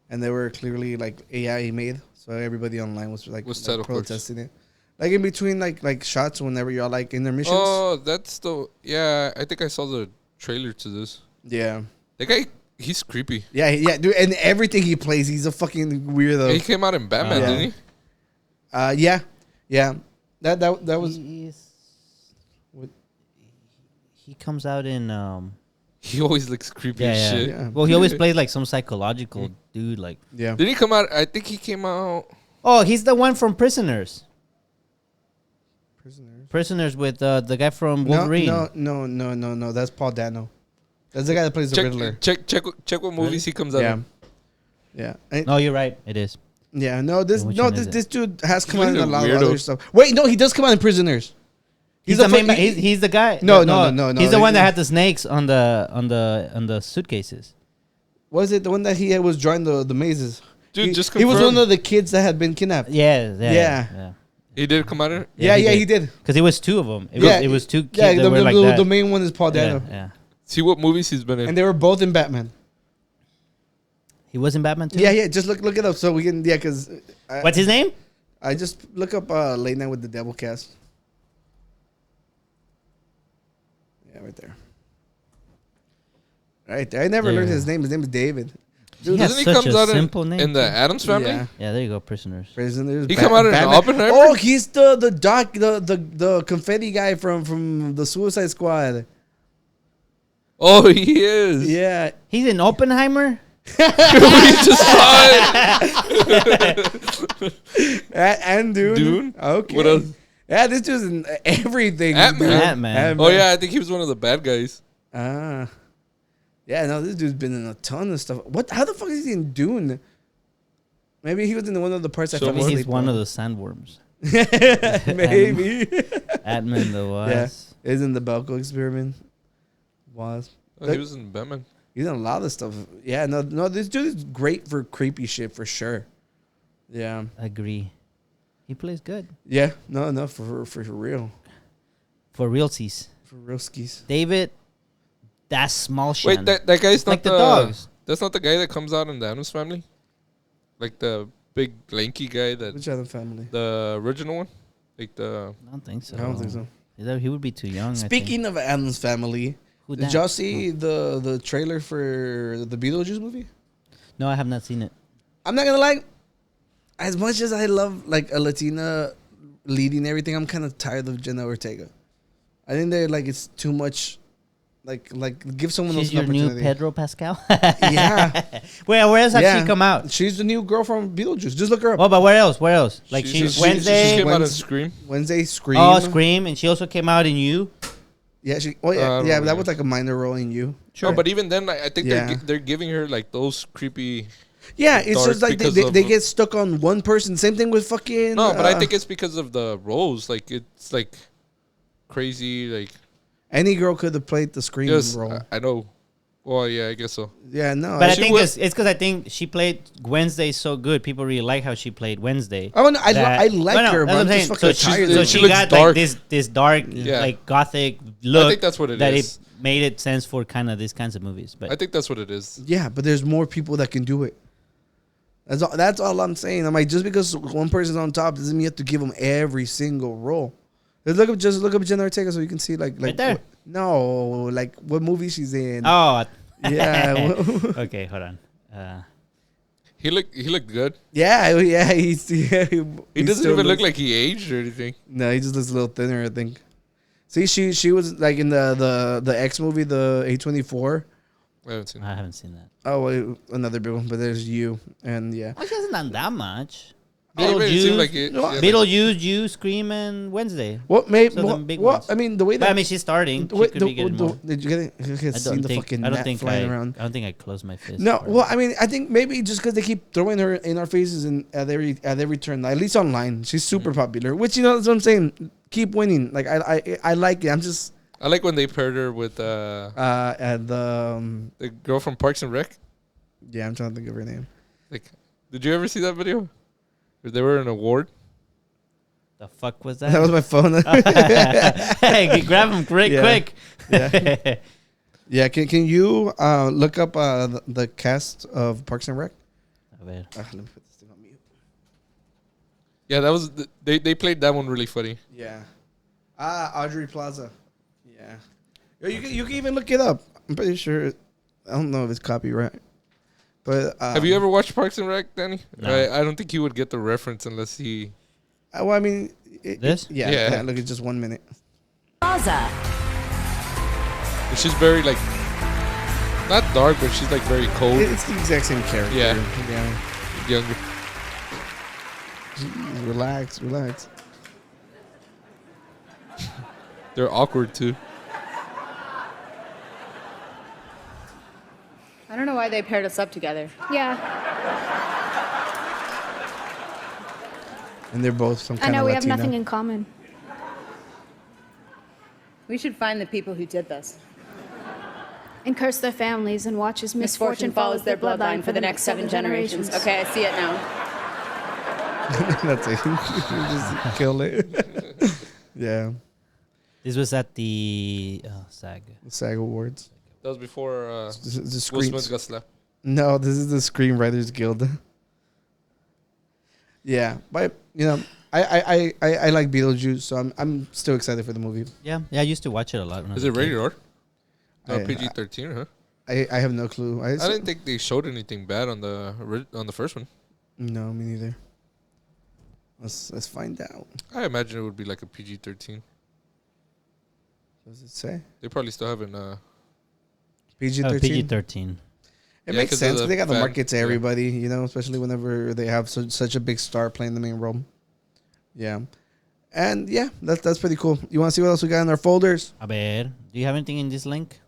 and they were clearly like AI made. So everybody online was like protesting it. Like in between like shots whenever you're like intermissions. Oh, that's I think I saw the trailer to this. Yeah. The guy, he's creepy. Yeah, dude, and everything he plays, he's a fucking weirdo. He came out in Batman, didn't he? Yeah. That was. He comes out in He always looks creepy as shit. Yeah. Well, he always plays like some psychological dude. Like, Yeah. Did he come out? I think he came out. oh, he's the one from Prisoners. Prisoners. Prisoners with the guy from Wolverine. No. That's Paul Dano. That's the guy that plays the Riddler. Check what movies he comes out in. Yeah. No, you're right. It is. Yeah. This dude has come He's out in a a lot of weirdo. other stuff. Wait, no, he does come out in Prisoners. He's the main. He's the guy. No. He's the one that had the snakes on the suitcases. Was it the one that he was drawing the mazes? Dude, he just was confirm. one of the kids that had been kidnapped. Yeah. He did come out of it? Yeah, he did. Because it was two of them. It was two kids that were like that. The main one is Paul Dano. Yeah. See what movies he's been in. And they were both in Batman. He was in Batman too? Yeah. Just look it up so we can, because... What's his name? I just look up Late Night with the Devil cast. Yeah, right there. Right there. I never learned his name. His name is David. Dude, doesn't he come out in the Addams Family? Yeah, there you go, Prisoners. He come out in Oppenheimer? Oh, he's the confetti guy from the Suicide Squad. Oh, he is. Yeah. He's in Oppenheimer? We just saw it. And Dune. Dune? Okay. What else? Yeah, this dude's in everything. Ant-Man. Oh, yeah, I think he was one of the bad guys. Yeah, no, this dude's been in a ton of stuff. How the fuck is he in Dune? Maybe he was in one of the parts I fell asleep he's one of the sandworms. Maybe. Ant-Man the Wasp. Yeah, is in the Belko experiment. Wasp. Oh, he was in Batman. He's in a lot of stuff. Yeah, no, this dude is great for creepy shit for sure. Yeah. Agree. He plays good. Yeah, no, for real. For realsies. For real skis. David, that's small shit. Wait, that guy's not like the dogs. That's not the guy that comes out in the Addams Family? Like the big lanky guy that... Which Addams Family? The original one? Like the... I don't think so. He would be too young. Speaking of Addams Family, did y'all see the trailer for the Beetlejuice movie? No, I have not seen it. I'm not gonna lie. As much as I love like a Latina leading everything, I'm kind of tired of Jenna Ortega. I think they're like it's too much. Like give someone else an opportunity. She's your new Pedro Pascal. Yeah. Where else has she come out? She's the new girl from Beetlejuice. Just look her up. Oh, but where else? Like she's Wednesday. She came out in Scream. Wednesday Scream. Oh, Scream, and she also came out in You. Yeah, but that was like a minor role in You. Sure. Oh, but even then, I think they're giving her like those creepy. Yeah, it's just like they get stuck on one person. Same thing with fucking. No, but I think it's because of the roles. Like it's like crazy. Like any girl could have played the Scream role. I know. Well, yeah, I guess so. Yeah, no. But I think it's because I think she played Wednesday so good. People really like how she played Wednesday. Oh, no, I like her, but I'm just fucking tired. So she got dark. Like this dark, like gothic look. I think that's what it is. It made it sense for kind of these kinds of movies. But I think that's what it is. Yeah, but there's more people that can do it. That's all I'm saying. I'm like, just because one person's on top doesn't mean you have to give them every single role. Just look up Jenna Ortega so you can see like right there. Like what movie she's in. Oh, yeah. Okay, hold on. He looked good. Yeah. He doesn't even look like he aged or anything. No, he just looks a little thinner, I think. See, she was like in the X movie, the A24. I haven't seen that. Oh, wait, another big one, but there's You, and yeah. Well, she hasn't done that much. Beetlejuice, You, Scream, and Wednesday. What made? So what? I mean, the way that. But, I mean, she's starting. She could be getting more. Did you get the fucking net flying around? I don't think I closed my fist. No, well, I mean, I think maybe just because they keep throwing her in our faces and at every turn, at least online, she's super popular. Which that's what I'm saying. Keep winning. Like I like it. I like when they paired her with the girl from Parks and Rec. Yeah, I'm trying to think of her name. Like, did you ever see that video? They were in an award. The fuck was that? That was my phone. Hey, grab him quick. Yeah. Yeah. Can you look up the cast of Parks and Rec? A ver. Let me put this thing on mute. Yeah, that was they played that one really funny. Yeah. Audrey Plaza. Yeah. You can even look it up. I'm pretty sure. I don't know if it's copyright. But have you ever watched Parks and Rec, Danny? No. I don't think he would get the reference unless he. Well, I mean, Yeah. Look at just 1 minute. Plaza. She's very like, not dark, but she's like very cold. It's the exact same character. Yeah. Younger. Jeez, relax. They're awkward too. I don't know why they paired us up together. Yeah. And they're both some kind I know of we Latino. have nothing in common. We should find the people who did this. And curse their families and watch as Misfortune follows their bloodline for the next 7 generations. Okay, I see it now. That's it. Just kill it. Yeah. This was at the SAG. SAG Awards. That was before The Will screen. Smith got slapped. No, this is the Screenwriters Guild. Yeah, but you know, I like Beetlejuice, so I'm still excited for the movie. Yeah, I used to watch it a lot. When I Is was it a kid. rated R? No, I- PG-13, huh? I have no clue. I didn't think they showed anything bad on the first one. No, me neither. Let's find out. I imagine it would be like a PG-13. What does it say? They probably still haven't. PG-13. PG-13. It Yeah, makes 'cause of sense. the They got to fan- market to yeah. everybody, you know, especially whenever they have such a big star playing the main role. Yeah, and yeah, that's pretty cool. You want to see what else we got in our folders? A ver, do you have anything in this link?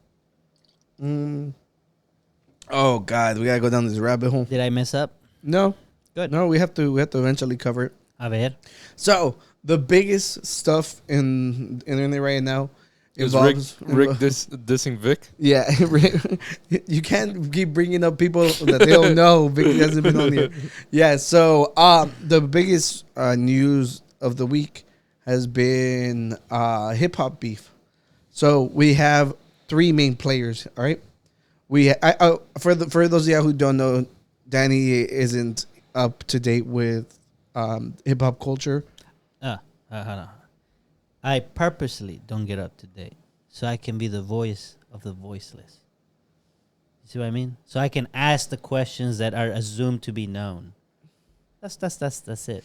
Oh God, we gotta go down this rabbit hole. Did I mess up? No, Good. no, we have to eventually cover it. A ver. So the biggest stuff in internet right now Is involves Rick dissing Vic? Yeah, you can't keep bringing up people that they don't know because he hasn't been on here. Yeah, so the biggest news of the week has been hip hop beef. So we have three main players. All right, for those of y'all who don't know, Danny isn't up to date with hip hop culture. Hold on. I purposely don't get up to date so I can be the voice of the voiceless. You see what I mean? So I can ask the questions that are assumed to be known. That's it.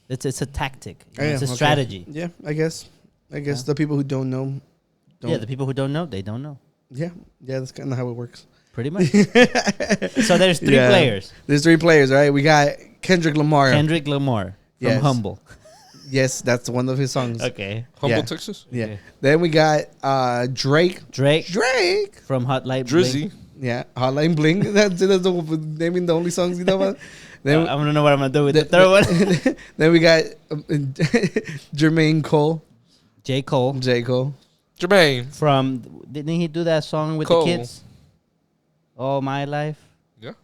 It's a tactic. You know, it's a okay. strategy. Yeah, I guess the people who don't know, Yeah, the people who don't know, they don't know. Yeah, that's kind of how it works. Pretty much. So there's three players. There's three players, right? We got Kendrick Lamar. Kendrick Lamar from Yes. Humble. Yes, that's one of his songs. Okay. Humble, Yeah. Texas? Yeah. Okay. Then we got Drake. Drake from Hot Light Drizzy. Yeah, Hotline Bling. That's naming the only songs you know about. Then, I want to know what I'm going to do with the third one. then we got Jermaine Cole. J. Cole J. Cole. Jermaine. from, didn't he do that song with Cole. the kids? All My Life.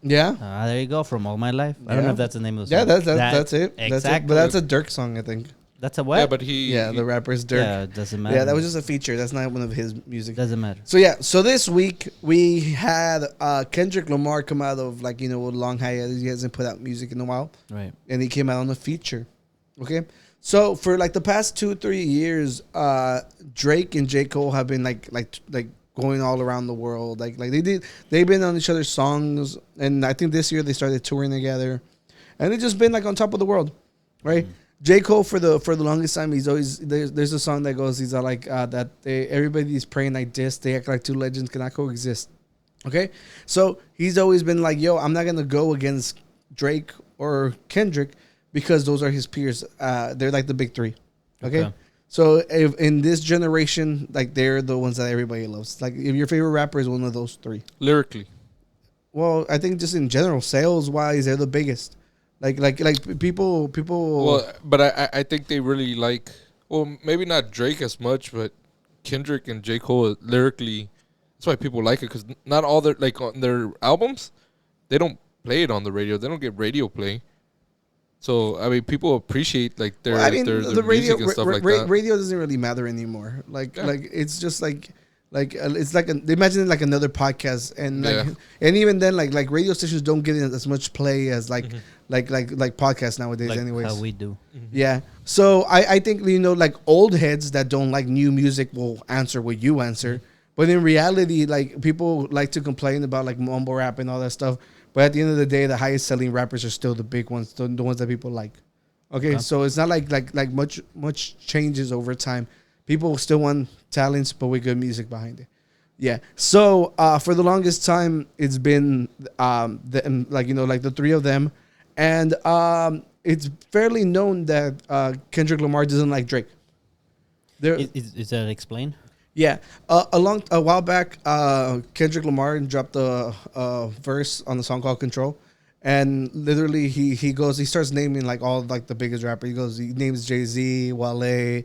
Yeah. There you go, from All My Life. I don't know Yeah. if that's the name of the Yeah, song. that's it. That's it. Exactly. But that's a Dirk song, I think. That's a what? Yeah, but he... Yeah, the rapper's Dirk. Yeah, it doesn't matter. Yeah, that was just a feature. That's not one of his music. Doesn't matter. So this week we had Kendrick Lamar come out of a long hiatus. He hasn't put out music in a while, Right. and he came out on a feature. Okay, so for the past 2-3 years, Drake and J. Cole have been like going all around the world. They've been on each other's songs, and I think this year they started touring together, and they've just been on top of the world, right? J. Cole for the longest time, he's always there's a song that goes, he's that everybody's praying like this, they act like two legends cannot coexist. Okay, so he's always been like, yo, I'm not gonna go against Drake or Kendrick because those are his peers. They're like the big three. Okay. So if in this generation, they're the ones that everybody loves. Like if your favorite rapper is one of those three. Lyrically. Well, I think just in general, sales wise, they're the biggest. Like people. Well, but I think they really like... Well, maybe not Drake as much, but Kendrick and J. Cole lyrically... That's why people like it, because not all their... on their albums, they don't play it on the radio. They don't get radio play. So, I mean, people appreciate, their the radio, music and stuff like that. radio doesn't really matter anymore. It's just it's like imagine it like another podcast, and and even then like radio stations don't get as much play as like podcasts nowadays. Like anyways, how we do. yeah. So I think old heads that don't like new music will answer what you answer, but in reality, people like to complain about mumble rap and all that stuff. But at the end of the day, the highest selling rappers are still the big ones, the ones that people like. Okay, so it's not like much changes over time. People still want talents, but with good music behind it. Yeah. So for the longest time, it's been the three of them, and it's fairly known that Kendrick Lamar doesn't like Drake. Is that explained? Yeah, a while back, Kendrick Lamar dropped a verse on the song called "Control," and literally he starts naming all the biggest rappers. He names Jay-Z, Wale,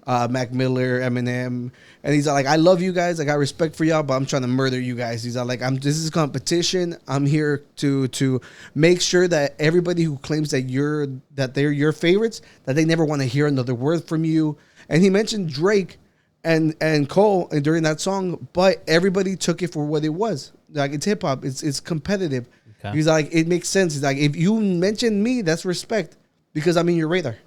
Mac Miller, Eminem, and he's like, I love you guys, I got respect for y'all, but I'm trying to murder you guys. He's like, this is competition. I'm here to make sure that everybody who claims that they're your favorites, that they never want to hear another word from you. And he mentioned Drake and Cole during that song, but everybody took it for what it was. Like, it's hip hop, it's competitive. Okay. He's like, it makes sense. He's like, if you mention me, that's respect because I'm in your radar.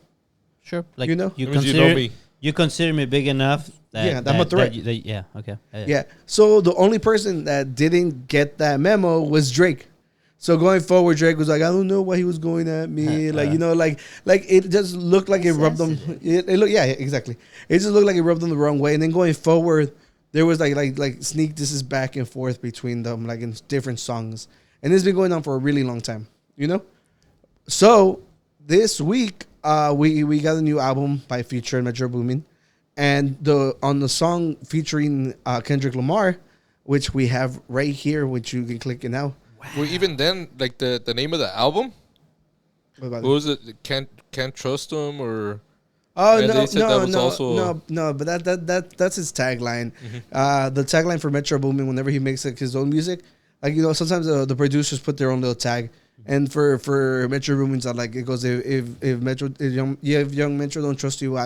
Sure, like you know me. You consider me big enough that I'm a threat. Okay. Yeah. So the only person that didn't get that memo was Drake. So going forward, Drake was like, I don't know why he was going at me. Like it just looked like it rubbed them. Exactly. It just looked like it rubbed them the wrong way. And then going forward, there was like sneak disses back and forth between them, like in different songs. And this has been going on for a really long time, you know? So this week, we got a new album by Future and Metro Boomin, and on the song featuring Kendrick Lamar, which we have right here, which you can click it now. Wow. Well, even then, like the name of the album, what was it? Can't trust him or? Oh no! But that's his tagline. Mm-hmm. The tagline for Metro Boomin, whenever he makes like his own music, like sometimes the producers put their own little tag. And for Metro Boomin's, like it goes if young Metro don't trust you,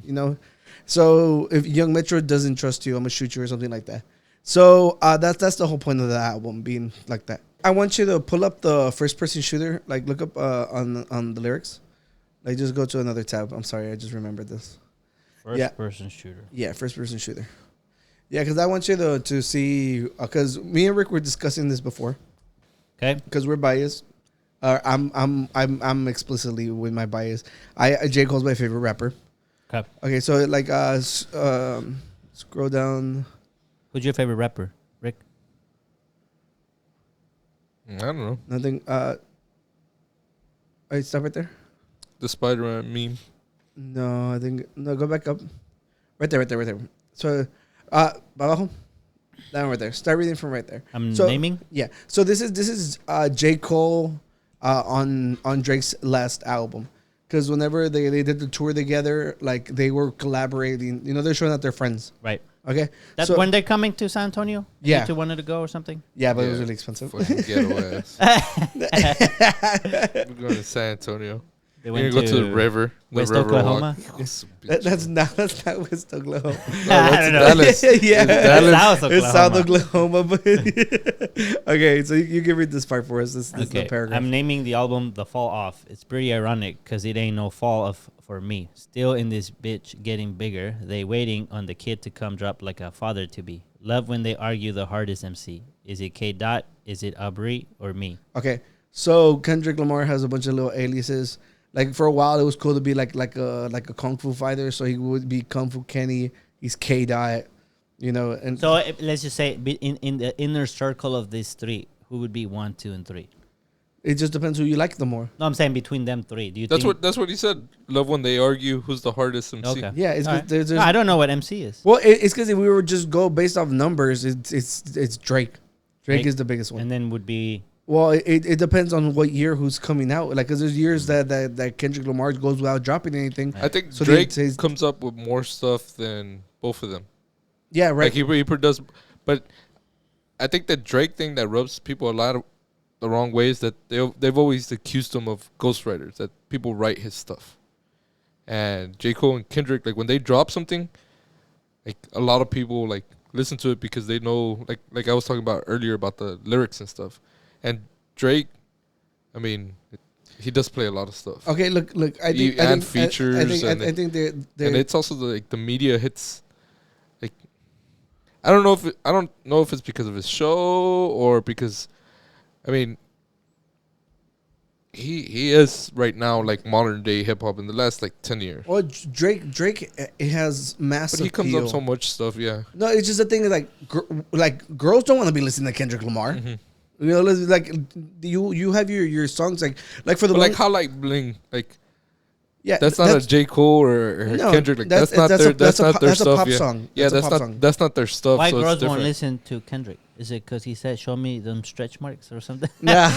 you know, so if young Metro doesn't trust you, I'm gonna shoot you or something like that. So that's the whole point of the album being like that. I want you to pull up the first person shooter, like look up on the lyrics, like just go to another tab. I'm sorry, I just remembered this. First person shooter. Yeah, first person shooter. Yeah, because I want you to see because me and Rick were discussing this before. Okay, because we're biased. I'm explicitly with my bias. J. Cole's my favorite rapper. Okay. So like scroll down. Who's your favorite rapper, Rick? I don't know. Nothing. Stop right there. The Spider-Man meme. No, I think no. Go back up. Right there. So, abajo. That one right there. Start reading from right there. I'm naming? Yeah. So this is J. Cole on Drake's last album. Because whenever they did the tour together, like they were collaborating. You know, they're showing that they're friends. Right. Okay. That's when they're coming to San Antonio? Yeah. You two wanted to go or something? Yeah, but it was really expensive. Ghetto ass. We're going to San Antonio. They went to the river. West Oklahoma? That's not West Oklahoma. I don't know. Dallas. It's South Oklahoma. But okay, so you can read this part for us. This is the paragraph. I'm naming the album The Fall Off. It's pretty ironic because it ain't no fall off for me. Still in this bitch getting bigger. They waiting on the kid to come drop like a father to be. Love when they argue the hardest MC. Is it K. Dot? Is it Aubrey or me? Okay, so Kendrick Lamar has a bunch of little aliases. Like for a while, it was cool to be like a kung fu fighter. So he would be Kung Fu Kenny. He's K. Dot, you know. And so let's just say in the inner circle of these three, who would be 1, 2, and 3? It just depends who you like the more. No, I'm saying between them three. Do you? That's what he said. Love when they argue who's the hardest MC. Okay. Yeah, it's right. No, I don't know what MC is. Well, it's because if we were just go based off numbers, it's Drake. Drake is the biggest one, and then would be. Well, it depends on what year who's coming out. Like, because there's years that Kendrick Lamar goes without dropping anything. I think so Drake comes up with more stuff than both of them. Yeah, right. Like he does, but I think the Drake thing that rubs people a lot of the wrong way is that they've always accused him of ghostwriters, that people write his stuff. And J. Cole and Kendrick, like when they drop something, like a lot of people like listen to it because they know, like I was talking about earlier about the lyrics and stuff. And Drake, I mean, he does play a lot of stuff. Okay, look. I think it's also the media hits. Like, I don't know if it's because of his show or because, I mean, he is right now like modern day hip hop in the last like 10 years. Well, Drake has massive. But he comes appeal. up so much stuff. Yeah. No, it's just the thing is like girls don't want to be listening to Kendrick Lamar. Mm-hmm. You know, like you have your songs like for the like how like Bling like yeah that's not a J. Cole or no, Kendrick like that's not their stuff. A pop song. Yeah, that's not their stuff. Why so girls won't listen to Kendrick? Is it because he said show me them stretch marks or something? No.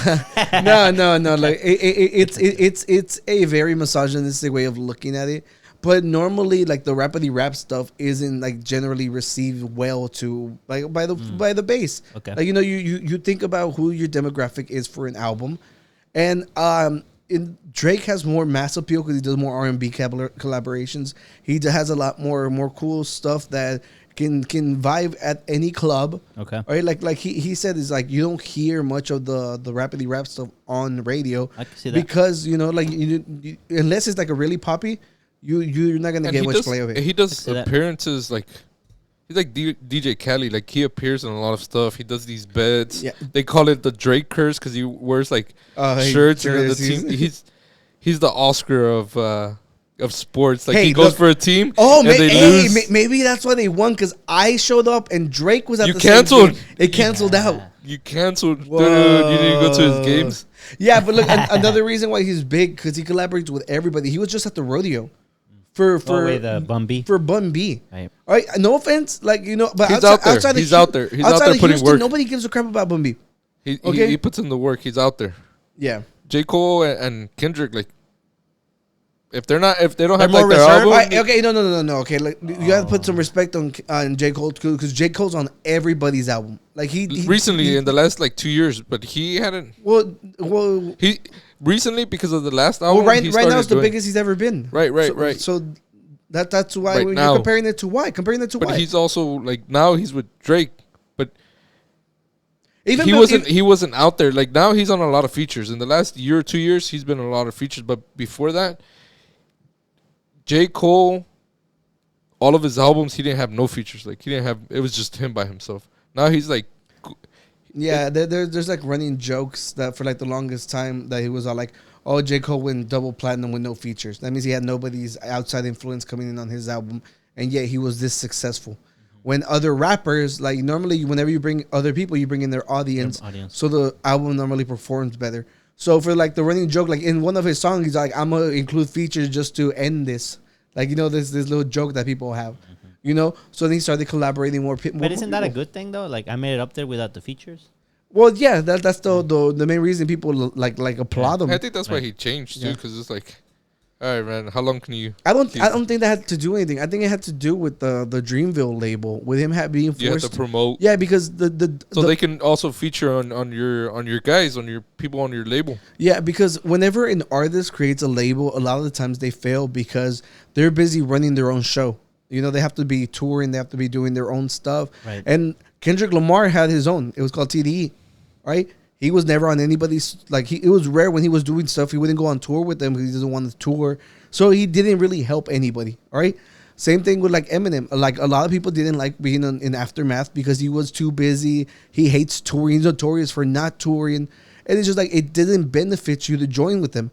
Like it's a very misogynistic way of looking at it. But normally, like the rapidly rap stuff isn't like generally received well to like by the base. Okay. Like you think about who your demographic is for an album, and Drake has more mass appeal because he does more R&B collaborations. He has a lot more cool stuff that can vibe at any club. Okay. Right? Like he said, is like you don't hear much of the rapidly rap stuff on radio. I can see that. Because like you, unless it's like a really poppy, you're not gonna get much play of it. He does appearances like he's like DJ Khaled. Like he appears in a lot of stuff. He does these beds. Yeah. They call it the Drake curse because he wears like shirts. And the team. He's the Oscar of sports. Like he goes for a team. Oh, maybe that's why they won because I showed up and Drake was at the canceled. Same game. It canceled out. You canceled, dude. You didn't go to his games. Yeah, but look, another reason why he's big because he collaborates with everybody. He was just at the rodeo. For Bun B. For Bun B. Right. All right. No offense, like but he's out there. He's out there. He's out there putting Houston, work. Nobody gives a crap about Bun B. He puts in the work. He's out there. Yeah. J. Cole and Kendrick, like, if they don't have like their album. Okay, no. Okay, like you have to put some respect on J. Cole because J. Cole's on everybody's album. Like he recently in the last like 2 years, but he hadn't. Well, he recently because of the last album. Well, right now it's the biggest he's ever been. Right. So that's why when you're comparing it to why. But he's also like now he's with Drake, but. Even he wasn't out there. Like now he's on a lot of features. In the last year or 2 years, he's been on a lot of features. But before that, J. Cole, all of his albums, he didn't have no features. Like it was just him by himself. Now he's like, yeah. There's like running jokes that for like the longest time that he was all like, oh, J. Cole went double platinum with no features. That means he had nobody's outside influence coming in on his album, and yet he was this successful. When other rappers, like normally whenever you bring other people, you bring in their audience. So the album normally performs better. So for like the running joke, like in one of his songs, he's like, I'm going to include features just to end this. Like, this little joke that people have, So then he started collaborating more people. But isn't that a good thing though? Like I made it up there without the features. Well, yeah, that's the main reason people like applaud him. I think that's why he changed too, because it's like, all right, man. How long can you? I don't think that had to do anything. I think it had to do with the Dreamville label, with him being forced. You have to promote. Yeah, because so they can also feature on your guys, on your people on your label. Yeah, because whenever an artist creates a label, a lot of the times they fail because they're busy running their own show. They have to be touring, they have to be doing their own stuff. Right. And Kendrick Lamar had his own. It was called TDE, right? He was never on anybody's, it was rare when he was doing stuff. He wouldn't go on tour with them because he doesn't want to tour. So he didn't really help anybody, all right? Same thing with like Eminem. Like a lot of people didn't like being in Aftermath because he was too busy. He hates touring. He's notorious for not touring. And it's just like, it didn't benefit you to join with them.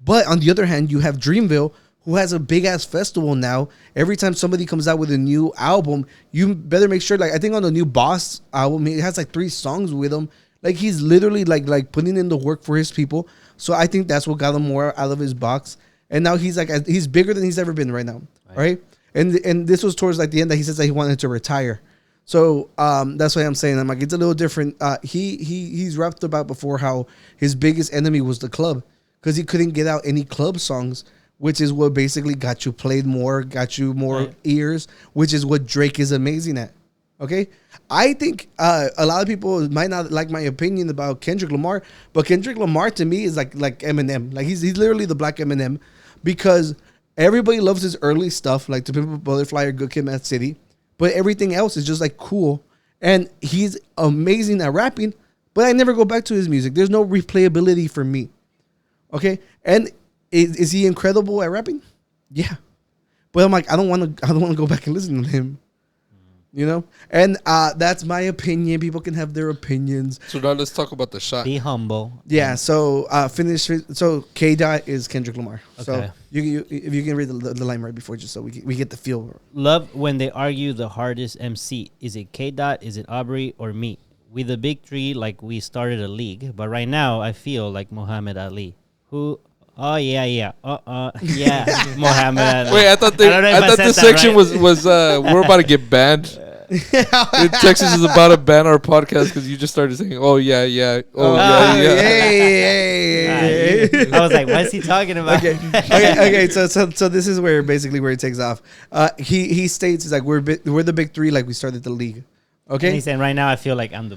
But on the other hand, you have Dreamville, who has a big ass festival now. Every time somebody comes out with a new album, you better make sure, like I think on the new Boss album, he has like 3 songs with him. Like he's literally like putting in the work for his people. So I think that's what got him more out of his box. And now he's bigger than he's ever been right now, right? And this was towards like the end that he says that he wanted to retire. So that's why I'm saying I'm like it's a little different. He's rapped about before how his biggest enemy was the club because he couldn't get out any club songs, which is what basically got you played more, got you more ears, which is what Drake is amazing at. Okay, I think a lot of people might not like my opinion about Kendrick Lamar, but Kendrick Lamar to me is like Eminem. Like he's literally the black Eminem because everybody loves his early stuff, like To Pimp a Butterfly or Good Kid, Mad City, but everything else is just like cool, and he's amazing at rapping. But I never go back to his music. There's no replayability for me. Okay, and is he incredible at rapping? Yeah, but I'm like I don't want to go back and listen to him. And that's my opinion. People can have their opinions. So now let's talk about the shot. Be humble. Yeah. So finish. So K Dot is Kendrick Lamar. Okay. So you if you can read the line right before, just so we get the feel. Love when they argue the hardest MC. Is it K Dot? Is it Aubrey or me? We the big three, like we started a league. But right now I feel like Muhammad Ali. Who? Oh yeah. Yeah, Muhammad Ali. Wait, I thought this section was we're about to get banned. Texas is about to ban our podcast because you just started saying, "Oh yeah, yeah, oh yeah." Okay. I was like, what's he talking about? Okay. So this is where basically where it takes off. He states he's like we're the big three, like we started the league. Okay. And he's saying right now I feel like I'm the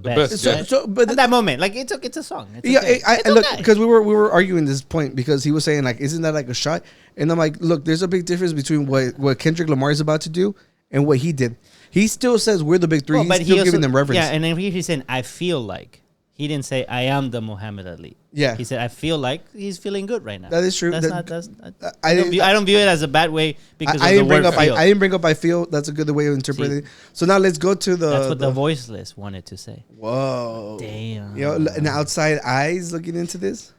best. best. Right? But at that moment, like it's a song. It's yeah, okay. I It's look okay. because we were arguing this point because he was saying like, isn't that like a shot? And I'm like, look, there's a big difference between what Kendrick Lamar is about to do and what he did. He still says we're the big three. Well, He's still giving them reference. Yeah, and then he's saying I feel like. He didn't say I am the Muhammad Ali. Yeah. He said I feel like he's feeling good right now. That is true. That's That- not. I I don't view it as a bad way because I of the didn't bring word up. feel. I didn't bring up. I feel that's a good way of interpreting it. So now let's go to the. That's what the Voiceless wanted to say. Whoa. Damn. You know, and outside eyes looking into this.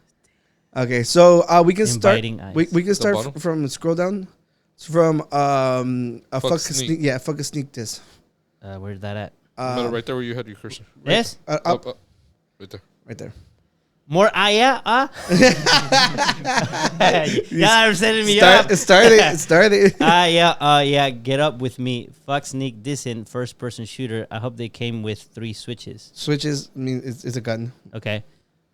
Okay, so we can Inviting start. eyes. We can start bottom? from scroll down. It's from a Fuck fuck sneak. sneak. Yeah, fuck a sneak this. Where's that at? Matter right there where you had your cursor. Yes. Up, Right there. right there. More yeah. Yeah, I'm sending me up. Start it. Yeah. Get up with me. Fuck sneak this in first person shooter. I hope they came with 3 switches. Switches. I mean, it's a gun. Okay.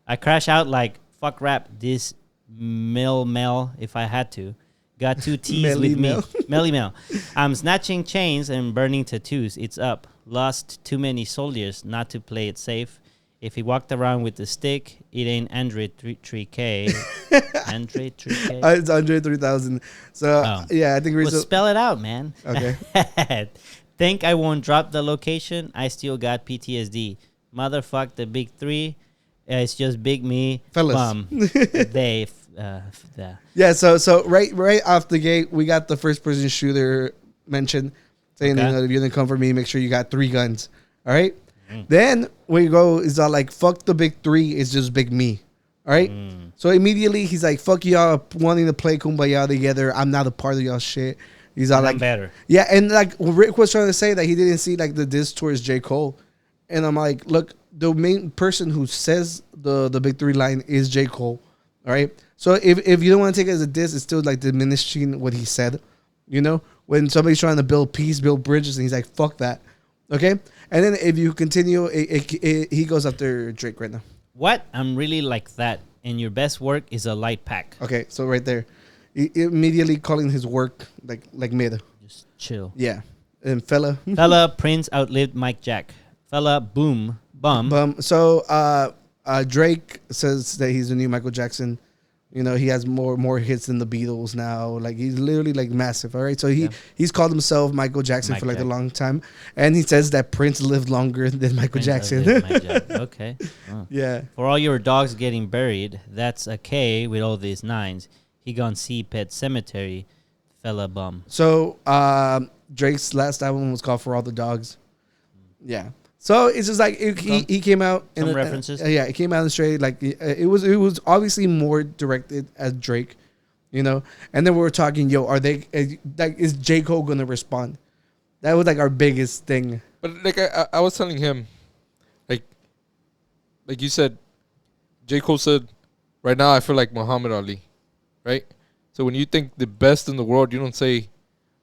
I crash out like fuck rap this mel if I had to. Got 2 T's with me. Melly Mel. I'm snatching chains and burning tattoos. It's up. Lost too many soldiers not to play it safe. If he walked around with the stick, it ain't Android 3K. Android 3K. It's Andre 3000. So yeah, I think we're Well, spell it out, man. Okay. Think I won't drop the location? I still got PTSD. Motherfuck the big 3. It's just big me. Fellas. Yeah, so right off the gate, we got the first person shooter mentioned saying, Okay. you know, if you're gonna come for me, make sure you got 3 guns. All right. Then we go is all like fuck the big 3, it's just big me. All right. So immediately he's like, fuck y'all wanting to play kumbaya together. I'm not a part of y'all shit. He's all I'm like better. Yeah, and like Rick was trying to say that he didn't see like the diss towards J. Cole. And I'm like, look, the main person who says the big 3 line is J. Cole. All right. So if you don't want to take it as a diss, it's still like diminishing what he said. You know, when somebody's trying to build peace, build bridges, and he's like, fuck that. Okay. And then if you continue, he goes after Drake right now. What? I'm really like that. And your best work is a light pack. Okay. So right there, he immediately calling his work like mid. Just chill. Yeah. And fella. Fella, Prince outlived Mike Jack. Fella, boom, bum. So Drake says that he's the new Michael Jackson. You know, he has more hits than the Beatles now. Like he's literally like massive. All right, so he's called himself Michael Jackson for like a long time, and he says that Prince lived longer than Michael Jackson. Mike Jack. Okay. Oh. Yeah. For all your dogs getting buried, that's a K with all these 9s. He gone see Pet Cemetery, fella bum. So Drake's last album was called For All the Dogs. Yeah. So it's just like he came out Some references. Yeah, it came out and straight like it was obviously more directed at Drake, you know. And then we were talking, are they like is J. Cole gonna respond? That was like our biggest thing. But like I was telling him, like you said, J. Cole said, right now I feel like Muhammad Ali, right? So when you think the best in the world, you don't say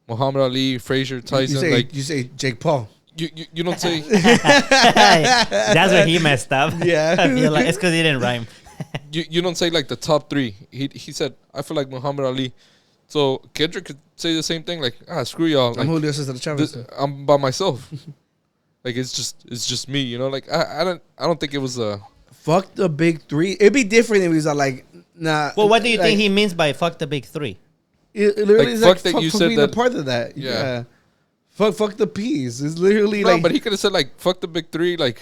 Muhammad Ali, Frazier, Tyson. You say Jake Paul. You don't say. That's where he messed up. Yeah. I feel like it's because he didn't rhyme. you don't say like the top 3. He said I feel like Muhammad Ali. So Kendrick could say the same thing. Like screw y'all. Like, I'm Julio Cesar Chavez. I'm by myself. Like it's just me. You know. Like I don't think it was a. Fuck the big 3. It'd be different if he was like nah. Well, what do you like, think he means by fuck the big 3? It literally is fuck like that fuck you for said being that- a part of that. Yeah. Yeah. Fuck the peas. It's literally No, like. but he could have said like fuck the big 3. Like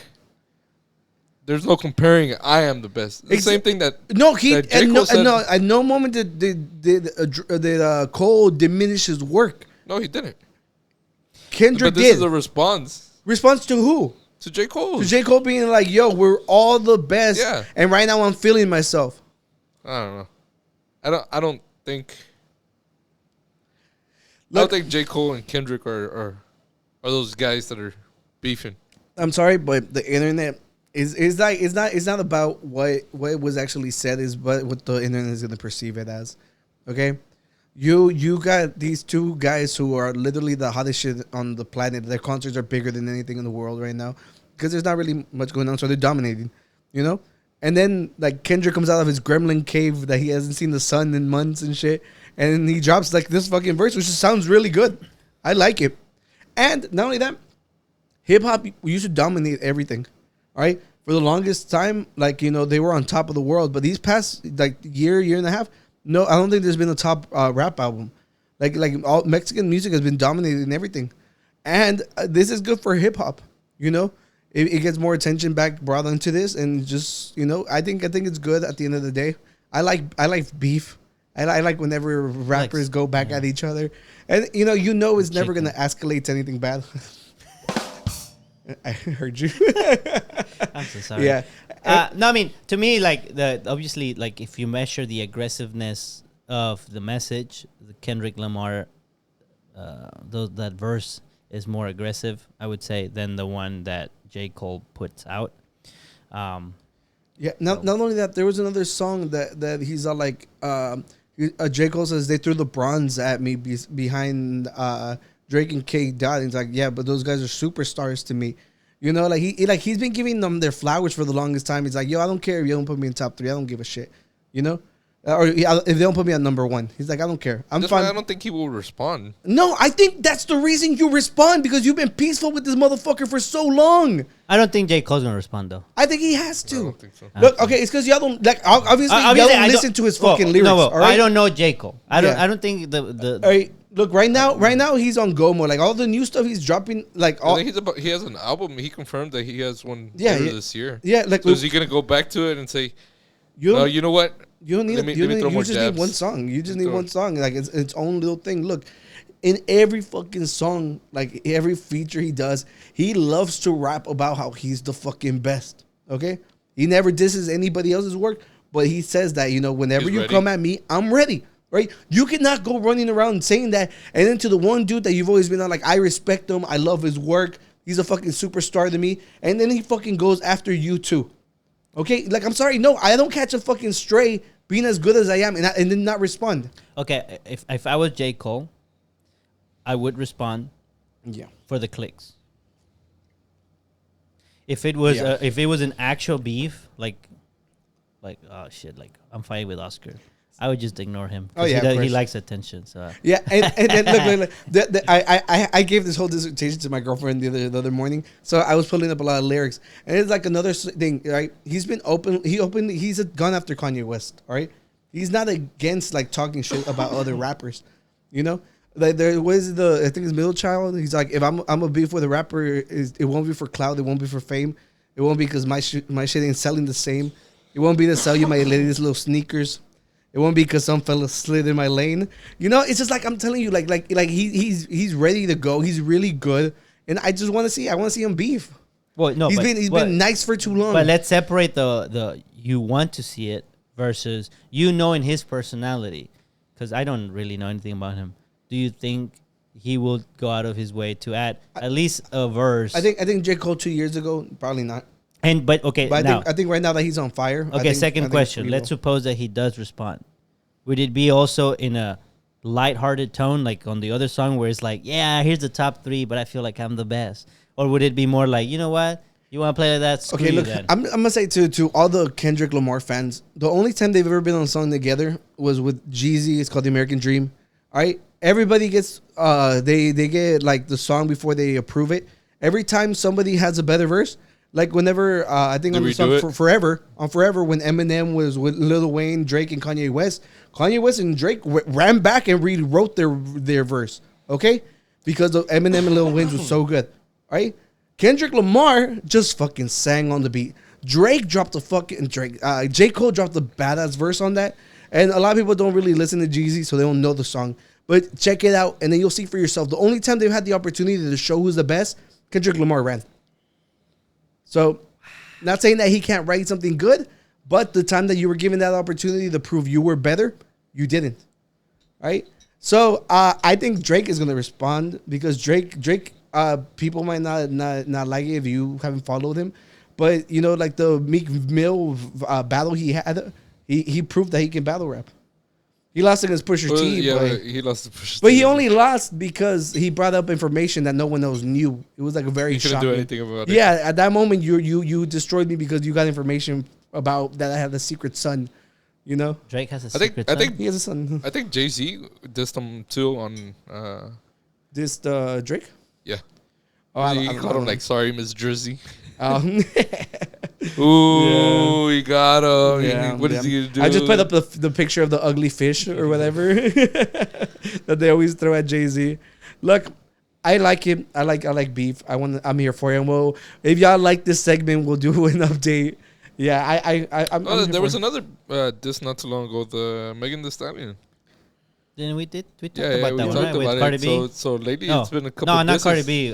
there's no comparing. I am the best. The same thing that No, he that J. Cole said. at no moment did Cole diminish his work. No, he didn't. Kendrick But this did. is a response Response to who? to J. Cole. To J. Cole being like, "Yo, we're all the best." Yeah. And right now, I'm feeling myself. I don't know. I don't think. I Look- don't think J. Cole and Kendrick are those guys that are beefing. I'm sorry, but the internet is like it's not about what was actually said, is but what the internet is gonna perceive it as. Okay. You got these 2 guys who are literally the hottest shit on the planet. Their concerts are bigger than anything in the world right now because there's not really much going on, so they're dominating, you know. And then like Kendrick comes out of his gremlin cave that he hasn't seen the sun in months and shit, and he drops like this fucking verse, which just sounds really good. I like it. And not only that, hip hop used to dominate everything. All right, for the longest time, like they were on top of the world. But these past like year and a half, no, I don't think there's been a top rap album. Like all Mexican music has been dominating everything, and this is good for hip hop. It gets more attention back brought into this, and just I think it's good at the end of the day. I like beef. I like whenever rappers go back at each other, and it's never gonna escalate to anything bad. I heard you. I'm so sorry. Yeah. No, I mean, to me, like obviously, like if you measure the aggressiveness of the message, the Kendrick Lamar, that verse is more aggressive, I would say, than the one that J. Cole puts out. Yeah. Not only that, there was another song that he's all like, J. Cole says they threw the bronze at me behind Drake and K. Dot. And he's like, yeah, but those guys are superstars to me. He's been giving them their flowers for the longest time. He's like, yo, I don't care if you don't put me in top 3. I don't give a shit. Or if they don't put me at number 1, he's like, I don't care. I'm That's fine. why I don't think he will respond. No, I think that's the reason you respond, because you've been peaceful with this motherfucker for so long. I don't think J. Cole's gonna respond though. I think he has to. I don't think so. Look, okay, it's because y'all don't like. Obviously, y'all don't listen to his fucking lyrics. No, all right? I don't know J. Cole. I Yeah. don't think the. All right, look, right now he's on Gomo. Like all the new stuff he's dropping, like all. I think he has an album. He confirmed that he has one Yeah, later yeah. this year. Yeah, like So is he gonna go back to it and say, you "No, you know what? You don't need. Let me You throw more just need jabs." one song. You just need Throw one it. song. Like it's its own little thing. Look, in every fucking song, like every feature he does, he loves to rap about how he's the fucking best. Okay, he never disses anybody else's work, but he says that whenever He's you ready. come at me, I'm ready. Right? You cannot go running around saying that, and then to the one dude that you've always been on, like, I respect him, I love his work, he's a fucking superstar to me, and then he fucking goes after you too. Okay, like I'm sorry, no, I don't catch a fucking stray being as good as I am and then not respond. Okay, if I was J. Cole, I would respond. Yeah. For the clicks. If it was Yeah. if it was an actual beef, like oh shit, like I'm fighting with Oscar, I would just ignore him. Oh, yeah, of he course. likes attention. So Yeah, and then look, I gave this whole dissertation to my girlfriend the other morning, so I was pulling up a lot of lyrics, and it's like another thing, right? He's gone after Kanye West, all right? He's not against like talking shit about other rappers, Like there was I think it's Middle Child. He's like, if I'm a beef with a rapper, it won't be for clout, it won't be for fame, it won't be because my shit ain't selling the same, it won't be to sell you my latest little sneakers. It won't be because some fella slid in my lane. It's just like I'm telling you, like he's ready to go. He's really good, and I want to see him beef. well, no, He's but been nice for too long. But let's separate the you want to see it versus knowing his personality, because I don't really know anything about him. Do you think he will go out of his way to add at least a verse? I think J. Cole 2 years ago, probably not. But okay, But now, I think right now that he's on fire. okay, second question. Let's suppose that he does respond. Would it be also in a lighthearted tone, like on the other song, where it's like, yeah, here's the top 3, but I feel like I'm the best? Or would it be more like, you know what? You want to play like that? Screw Okay, you look, then. I'm gonna say to all the Kendrick Lamar fans, the only time they've ever been on a song together was with Jeezy. It's called The American Dream. All right, everybody gets they get like the song before they approve it. Every time somebody has a better verse, like whenever I think on the song Forever when Eminem was with Lil Wayne, Drake, and Kanye West and Drake ran back and rewrote their verse. Okay, because of Eminem and Lil Wayne's was so good. All right. Kendrick Lamar just fucking sang on the beat. J. Cole dropped the badass verse on that. And a lot of people don't really listen to Jeezy, so they don't know the song. But check it out, and then you'll see for yourself. The only time they've had the opportunity to show who's the best, Kendrick Lamar ran. So, not saying that he can't write something good, but the time that you were given that opportunity to prove you were better, you didn't. Right? So, I think Drake is going to respond because Drake, people might not like it if you haven't followed him, but like the Meek Mill battle he had, he proved that he can battle rap. He lost against Pusha T, yeah, he lost to Pusha T. but he only lost because he brought up information that no one else knew. It was like a very He couldn't shocking. do anything about it. Yeah, at that moment you destroyed me because you got information about that I have a secret son. You know, Drake has a I think- secret I son. think- he has a son. I think Jay-Z dissed him too on. This Drake. Yeah. Oh, He called him like, sorry, Miss Jersey. Um, Ooh, he got him. Yeah, What is he going to do? I just put up the picture of the ugly fish or whatever that they always throw at Jay-Z. Look, I like him. I like beef. I'm here for him. Well, if y'all like this segment, we'll do an update. Yeah, I'm Oh, here there for was him. another diss not too long ago, the Megan Thee Stallion. Then we talked We about that one, talked right? With about Cardi it. B. So lately, No. it's been a couple. No, not disses. Cardi B.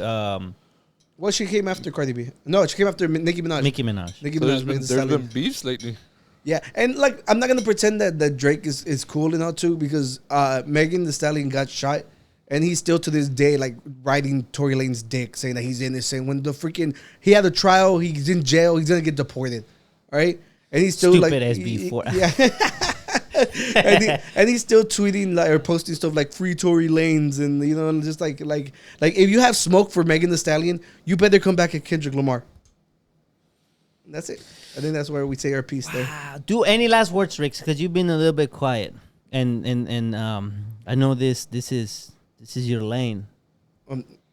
Well, she came after Cardi B. No, she came after Nicki Minaj. Nicki Minaj. Nicki So Minaj. Megan Thee there's Stallion. been beefs lately. Yeah, and like I'm not gonna pretend that Drake is cool and all too because Megan Thee Stallion got shot, and he's still to this day like riding Tory Lane's dick, saying that he's innocent. When he had a trial, he's in jail, he's gonna get deported, all right? And he's still Stupid like SB4. yeah. and he's still tweeting like or posting stuff like free Tory Lanes and just like if you have smoke for Megan Thee Stallion, you better come back at Kendrick Lamar. That's it. I think that's where we say our piece there. Do any last words, Rick? Because you've been a little bit quiet, and I know this is your lane.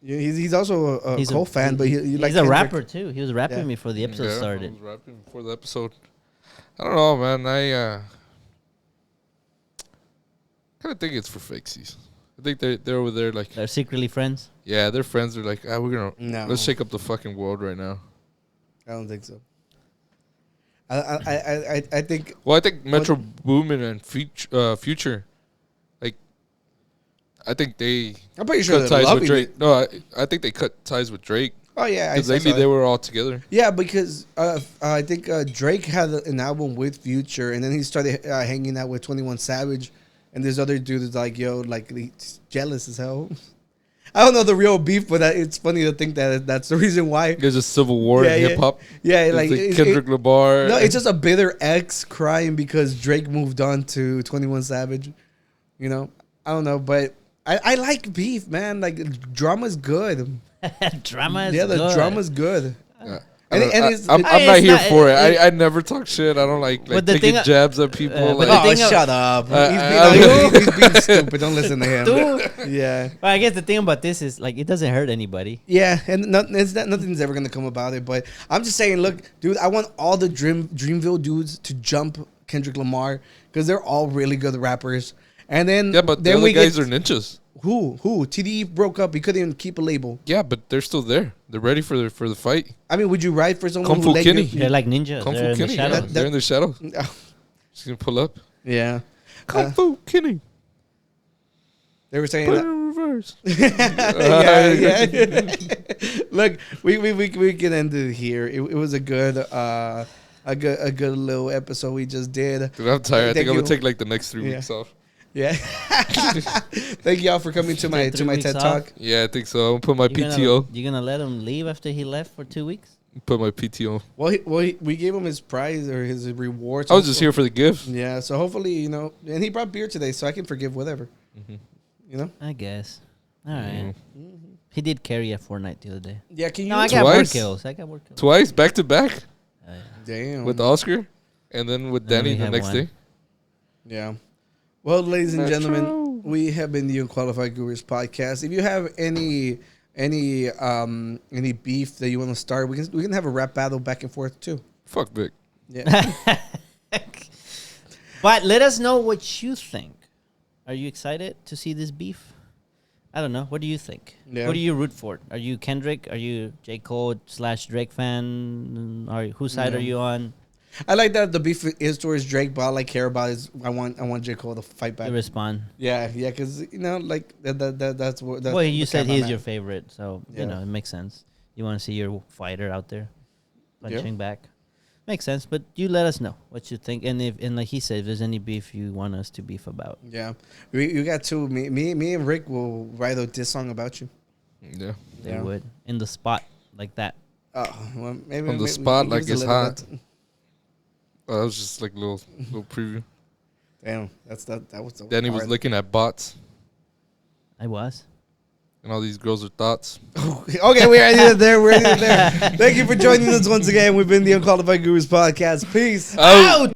He's also a He's Cole fan, but he like he's a Kendrick. rapper too. He was rapping Yeah. before the episode I started. was rapping before the episode. I don't know, man. I kind of think it's for fakesies. I think they're over there like, They're secretly friends. yeah, their friends are like, we're gonna No. let's shake up the fucking world right now. I don't think so. I think Well, I think Metro Boomin and Future, like, I think they I'm pretty sure cut they're ties with loving Drake. it. No, I think they cut ties with Drake Oh yeah, because I lately saw they it. were all together. Yeah, because I think Drake had an album with Future, and then he started hanging out with 21 Savage, and this other dude is like, yo, like he's jealous as hell. I don't know the real beef, but it's funny to think that that's the reason why. There's a civil war Yeah, in yeah. hip hop. Yeah, It's like Kendrick Lamar. No, it's just a bitter ex crying because Drake moved on to 21 Savage. You know, I don't know, but I like beef, man. Like drama's good. Drama is Yeah, the good. drama's good. Yeah. And I'm It's not here not- for it. it- I never talk shit. I don't like But the taking thing- jabs at people. but like, the thing shut up. I- He's being stupid. Don't listen to him. Dude. Yeah. Well, I guess the thing about this is like it doesn't hurt anybody. Yeah, and nothing's ever gonna come about it. But I'm just saying, look, dude, I want all the Dreamville dudes to jump Kendrick Lamar because they're all really good rappers. And then yeah, but the then other we guys get are ninjas. who TDE broke up. He couldn't even keep a label. Yeah, but they're still there. They're ready for the fight. I mean, would you ride for someone Kung who Fu let Kenny. you? They're like ninjas. Kung They're Fu in the Kenny. Yeah. shadows. They're in the shadow. She's gonna pull up. Yeah, Kung Fu Kenny. they were saying Put it that. in reverse. yeah. Look, we can end it here. It was a good little episode we just did. Dude, I'm tired. I Thank think I'm you. gonna take like the next 3 Yeah. weeks off. Yeah. Thank y'all for coming to my 3 weeks TED off. Talk. Yeah, I think so. I'm gonna put my You're PTO. You're gonna let him leave after he left for 2 weeks? Put my PTO. Well, we gave him his prize or his reward. I was just here for the gift. Yeah, so hopefully, and he brought beer today, so I can forgive whatever. You know? I guess. All right. Mm. He did carry a Fortnite the other day. Yeah, can you? No, I got more Twice? kills. I got more kills. Twice, back to back, Damn. with Oscar, and then with Then Danny we the had next one. day. Yeah. Well, ladies and Metro. gentlemen, we have been the Unqualified Gurus Podcast. If you have any beef that you want to start, we can have a rap battle back and forth too. Fuck Vic. Yeah. But let us know what you think. Are you excited to see this beef? I don't know. What do you think? Yeah. What do you root for? Are you Kendrick? Are you J. Cole / Drake fan? Whose side Yeah. are you on? I like that the beef is towards Drake, but all I care about is I want J. Cole to fight back. To respond. Yeah, because like that's what. That's Well, you the said kind I'm he's at. your favorite, so Yeah. you know it makes sense. You want to see your fighter out there punching back. Makes sense, but you let us know what you think, and like he said, if there's any beef you want us to beef about. Yeah, you got two. Me and Rick will write a diss song about you. Yeah. They Yeah. would in the spot like that. Oh, well, maybe On the maybe spot give like us a it's little hot. bit. That was just like a little preview. Damn, that was. So Danny was hard. looking at bots. I was. And all these girls are thoughts. Okay, we already did there. We're already there. Thank you for joining us once again. We've been the Unqualified Gurus Podcast. Peace Out.